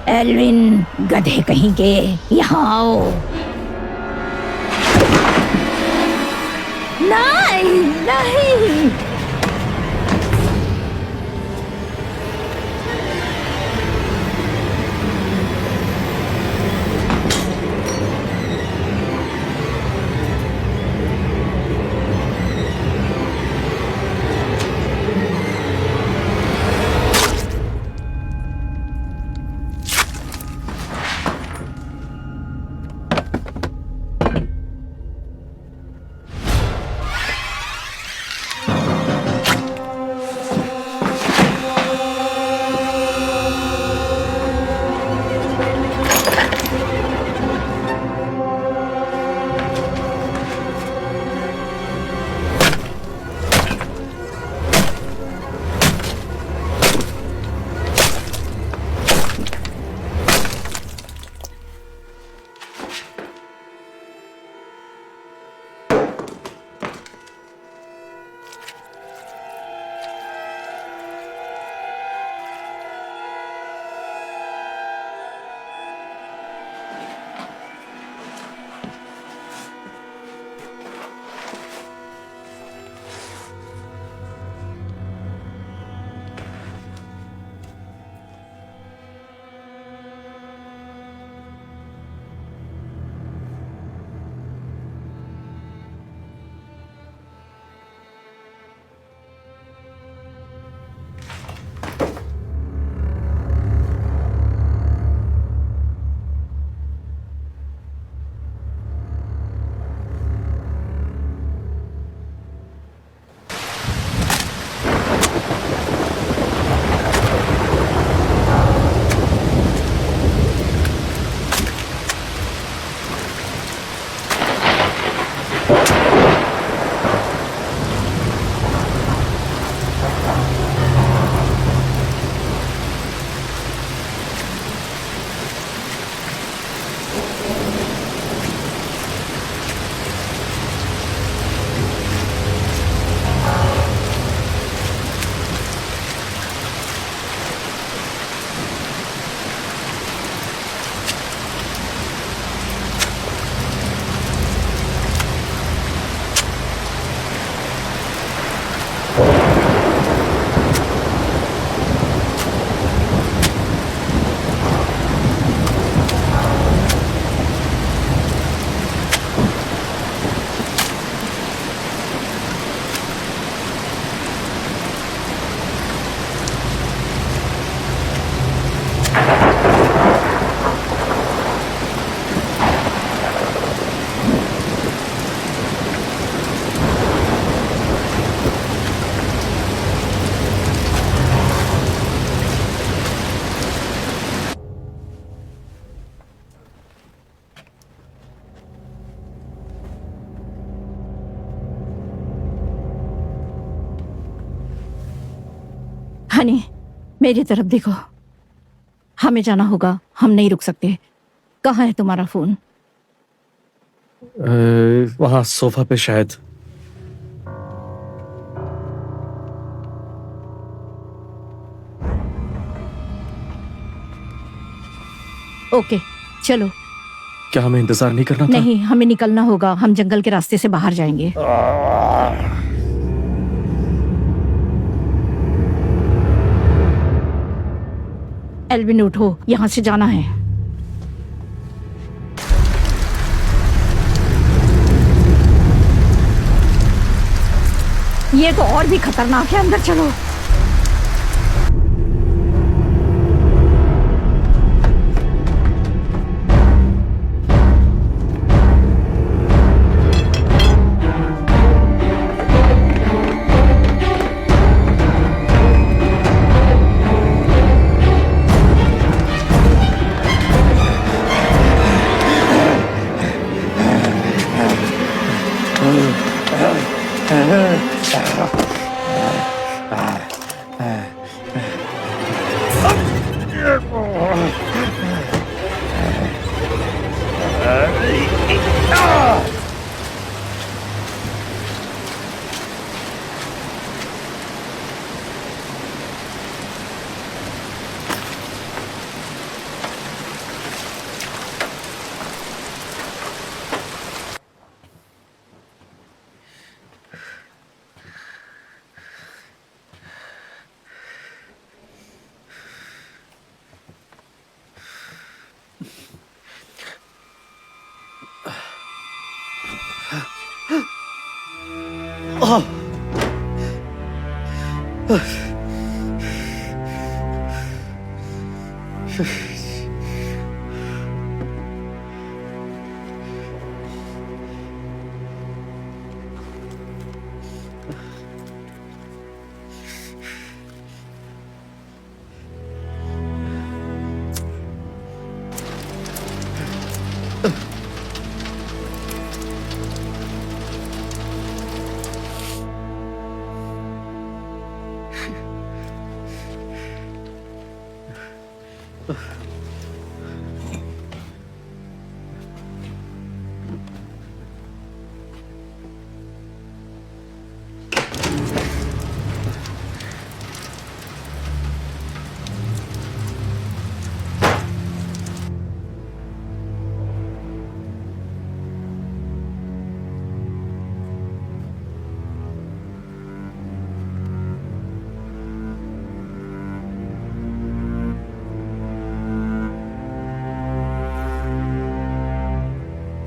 एल्विन, गधे कहीं के, यहाँ आओ। नहीं नहीं, हनी, मेरी तरफ देखो, हमें जाना होगा, हम नहीं रुक सकते। कहाँ है तुम्हारा फोन? वहां सोफा पे शायद। ओके, चलो। क्या हमें इंतजार नहीं करना था? नहीं, हमें निकलना होगा, हम जंगल के रास्ते से बाहर जाएंगे। एल्विन उठो, यहाँ से जाना है। ये तो और भी खतरनाक है, अंदर चलो।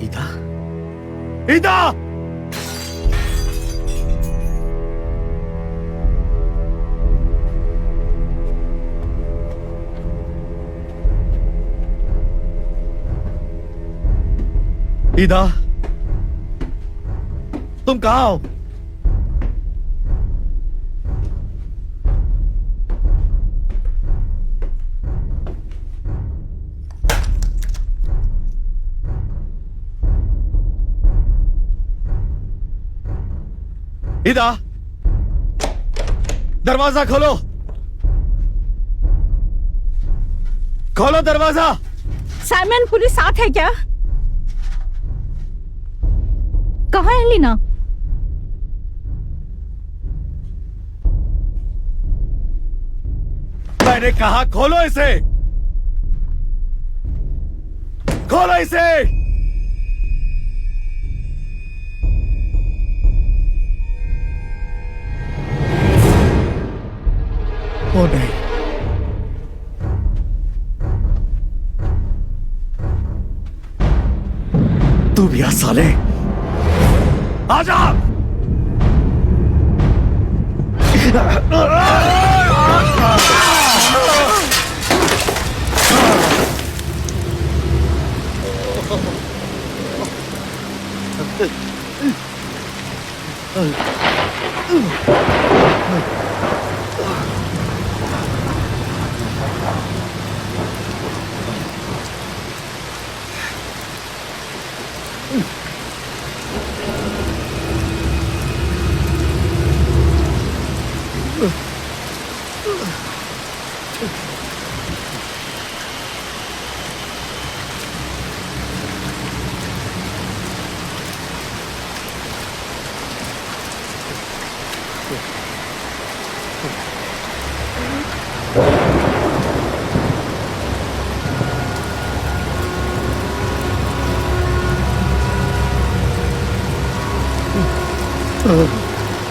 ईदा, ईदा! ईदा, तुम कहाँ हो? ईदा, दरवाजा खोलो, खोलो दरवाजा। साइमन, पुलिस साथ है क्या? कहाँ है लीना? मैंने कहा खोलो इसे, खोलो इसे। ओ नहीं, तू भी आ साले, आजा।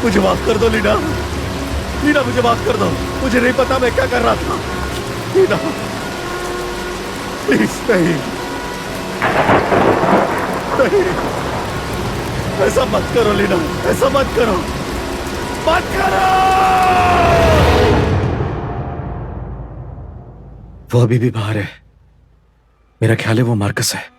मुझे माफ कर दो लीना, लीना मुझे माफ कर दो। मुझे नहीं पता मैं क्या कर रहा था। लीना प्लीज, नहीं नहीं, ऐसा मत करो लीना, ऐसा मत करो, मत करो। वो अभी भी बाहर है, मेरा ख्याल है वो मार्कस है।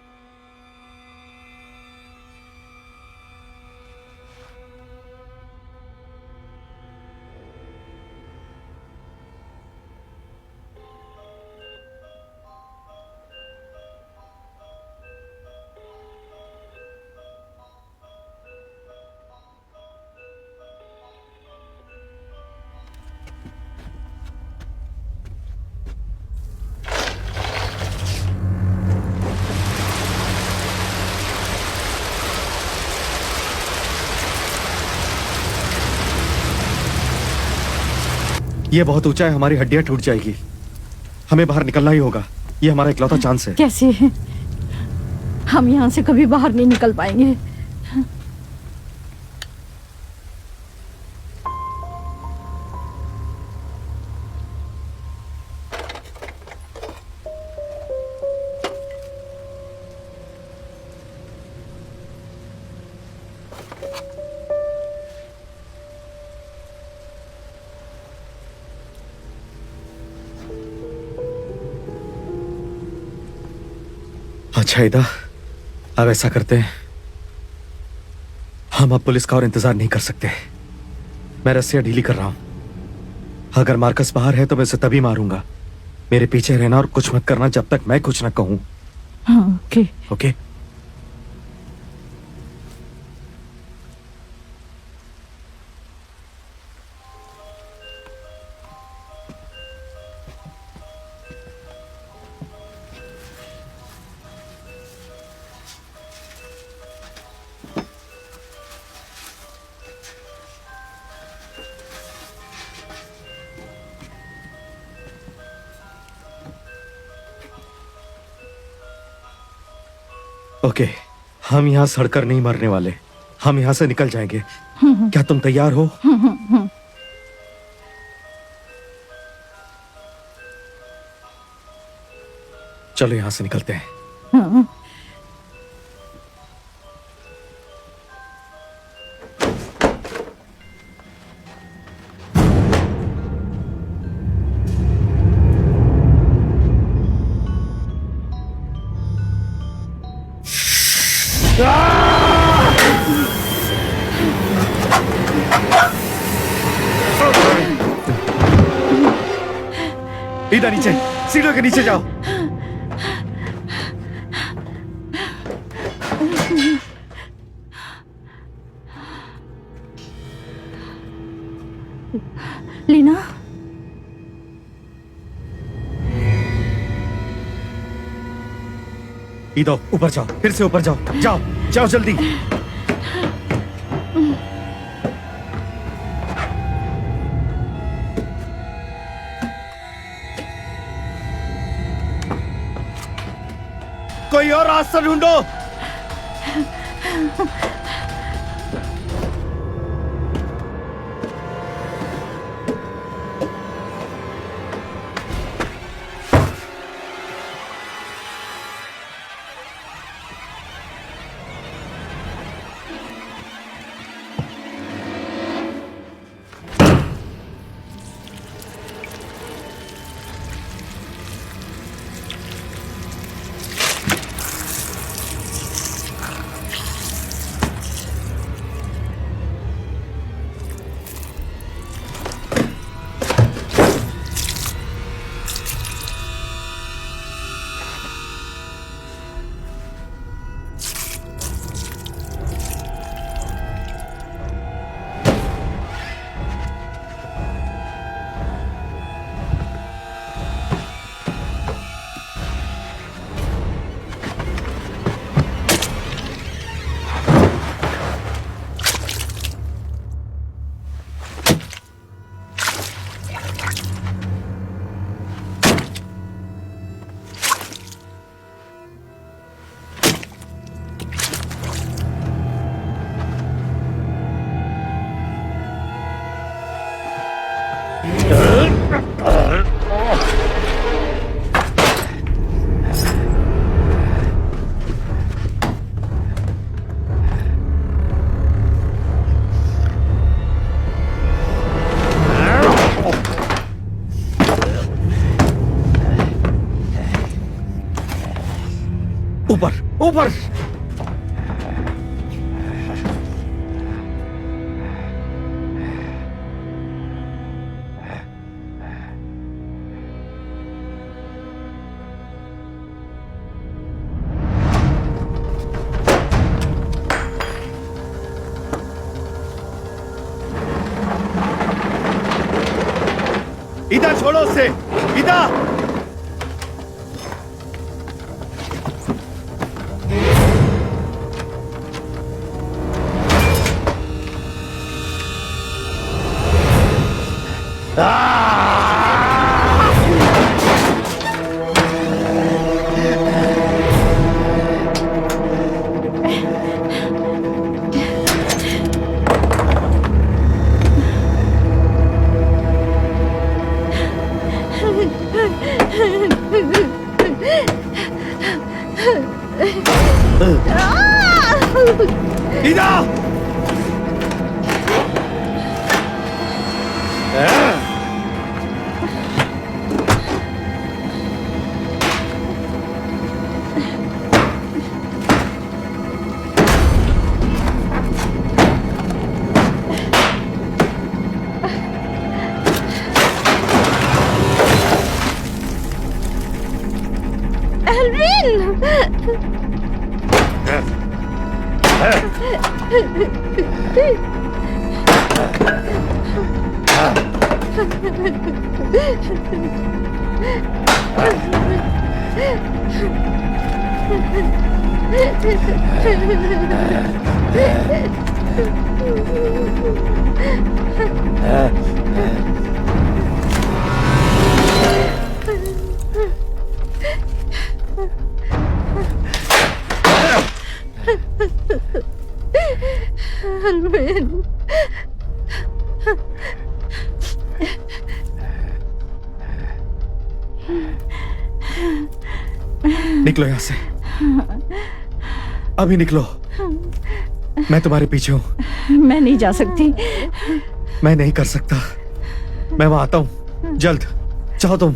ये बहुत ऊंचा है, हमारी हड्डियां टूट जाएगी। हमें बाहर निकलना ही होगा, ये हमारा इकलौता चांस है। कैसे? हम यहाँ से कभी बाहर नहीं निकल पाएंगे। अच्छा ईदा, अब ऐसा करते हैं, हम अब पुलिस का और इंतजार नहीं कर सकते। मैं रस्सियां ढीली कर रहा हूं। अगर मार्कस बाहर है तो मैं उसे तभी मारूंगा। मेरे पीछे रहना और कुछ मत करना जब तक मैं कुछ न कहूं। हाँ, ओके। ओके? ओके, हम यहां सड़कर नहीं मरने वाले। हम यहां से निकल जाएंगे। क्या तुम तैयार हो? चलो यहां से निकलते हैं। इधर नीचे, सीढ़ियों के नीचे जाओ। लीना, इधर ऊपर जाओ, फिर से ऊपर जाओ। जाओ जाओ जल्दी। कोई और रास्ता ढूंढो। ऊपर ऊपर। इधर छोड़ो उसे, इधर। इधर। एल्विन! एल्विन! निकलो यहां से, अभी निकलो। मैं तुम्हारे पीछे हूं। मैं नहीं जा सकती। मैं नहीं कर सकता। मैं वहां आता हूं जल्द। चाहो तुम?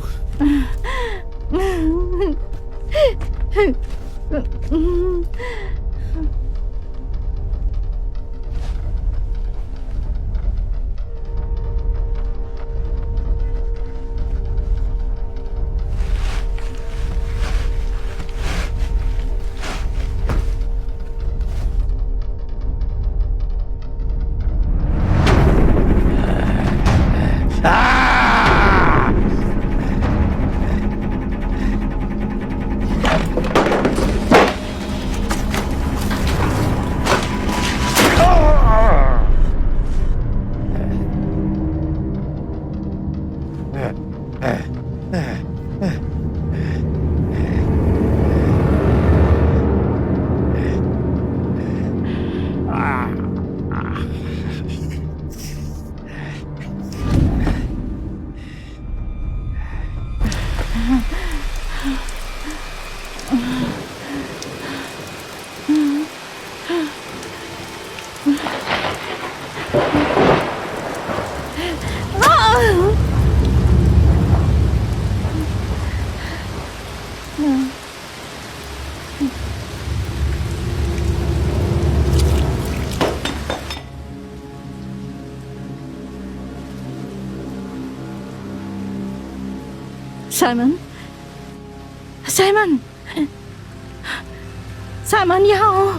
साइमन! साइमन! साइमन, यहाँ आओ।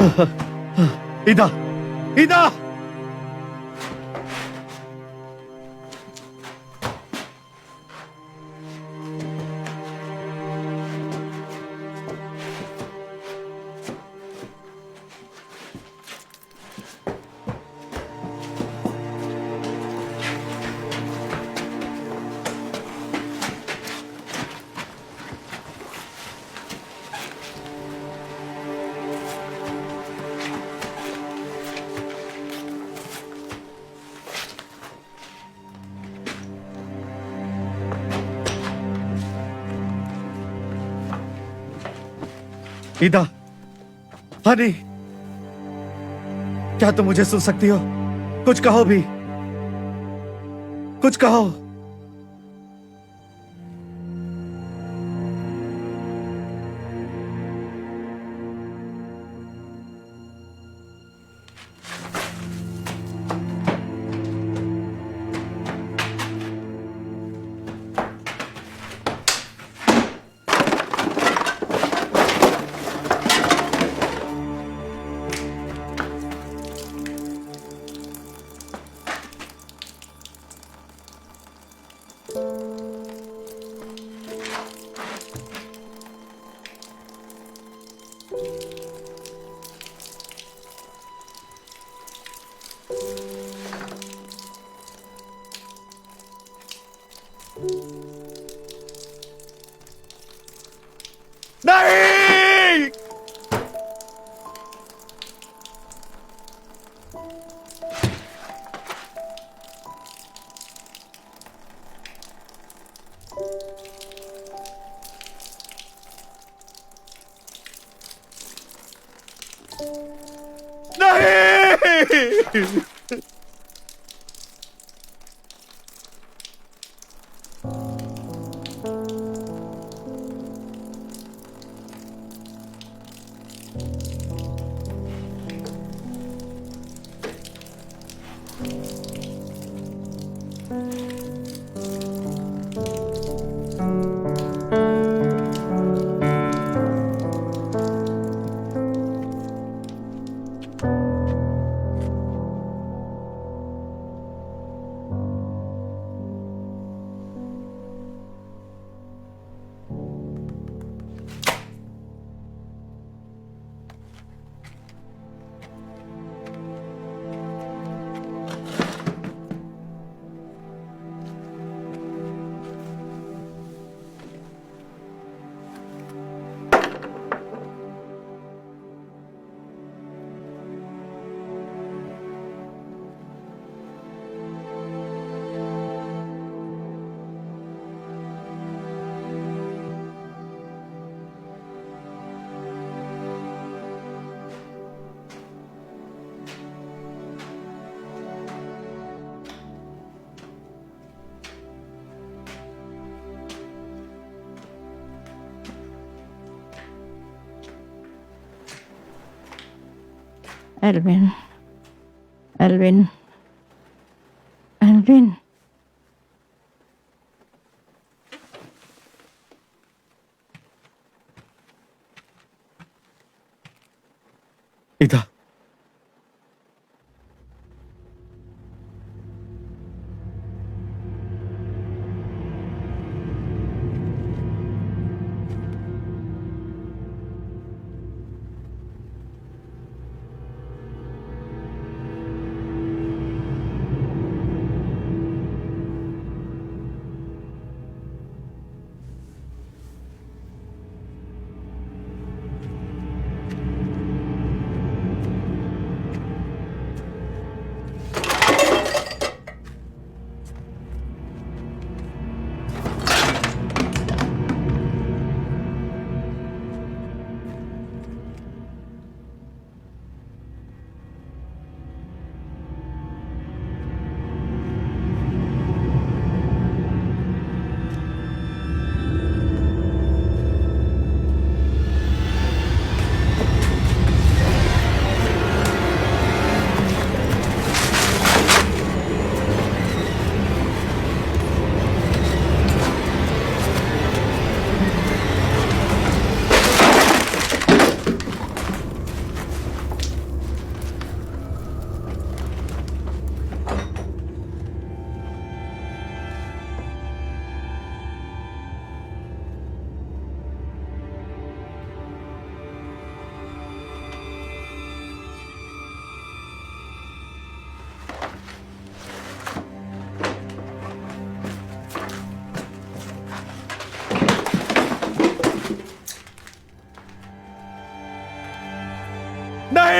ईदा, ईदा! ईदा, हनी, क्या तुम मुझे सुन सकती हो? कुछ कहो भी, कुछ कहो। नहीं! नहीं! Alvin, Alvin, Alvin. ईदा,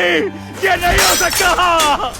नहीं, ये नहीं हो सकता।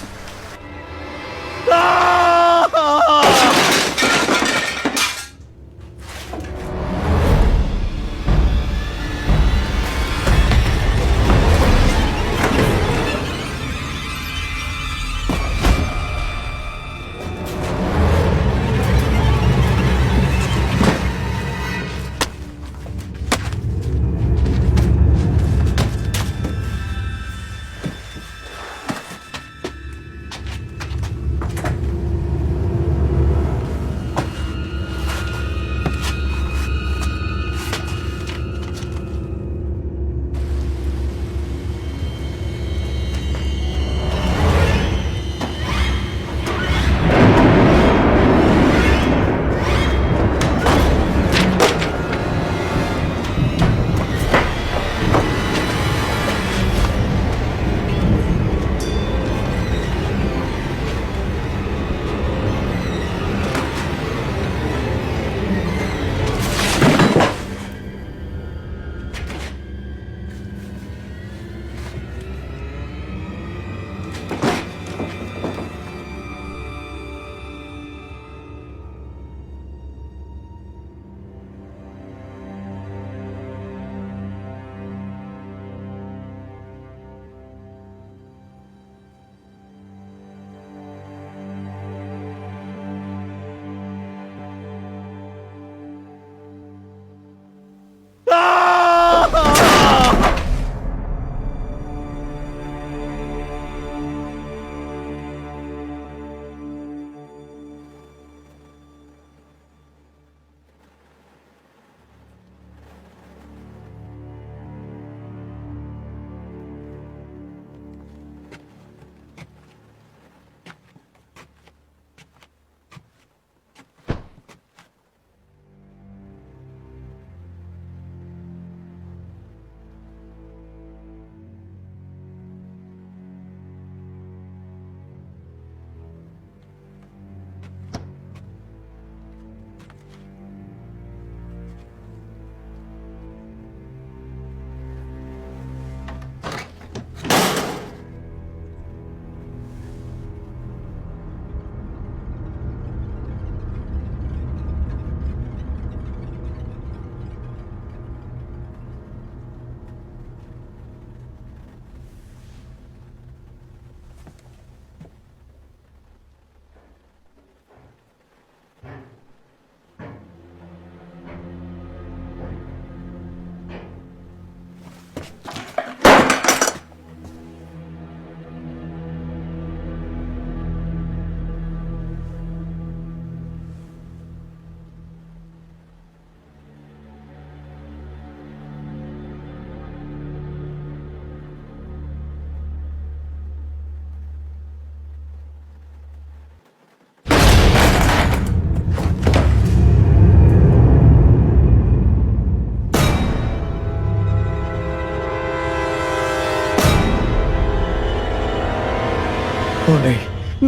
ओ नहीं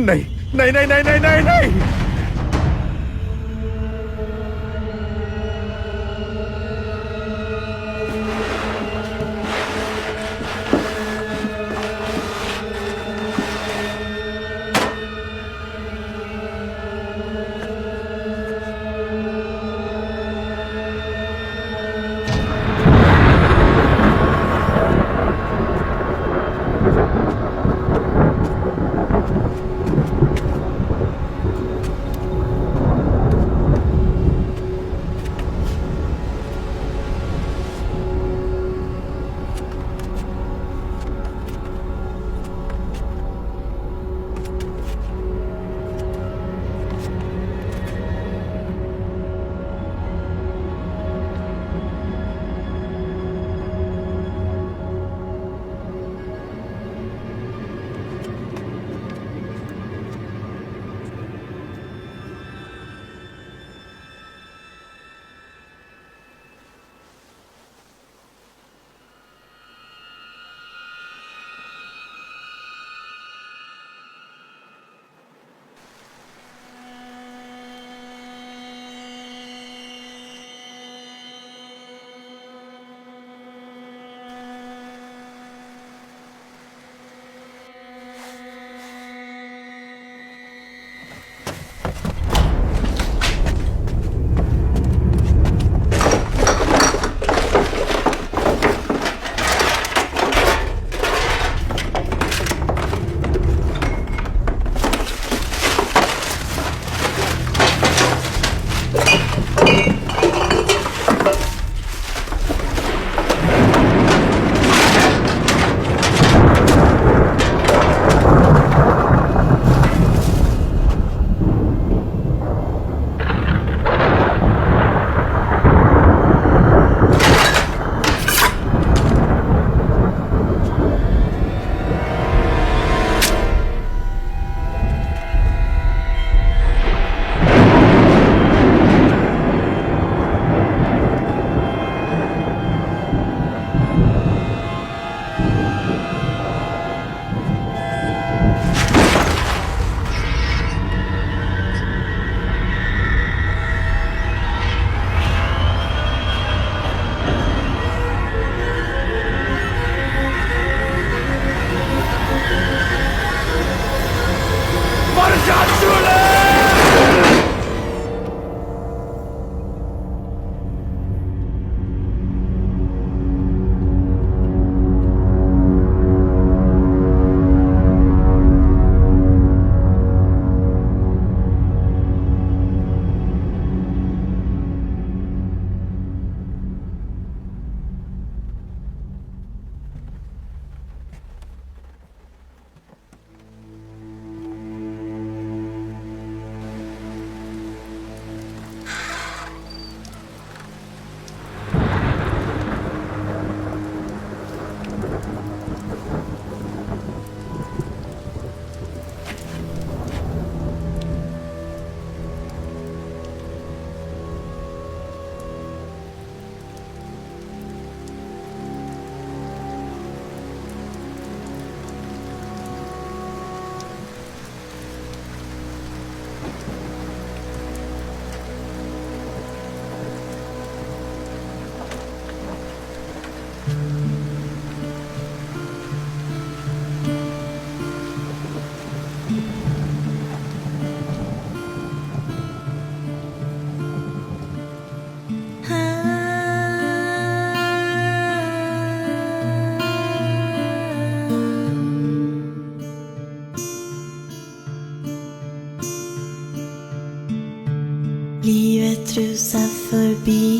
नहीं नहीं नहीं नहीं नहीं नहीं नहीं सफर भी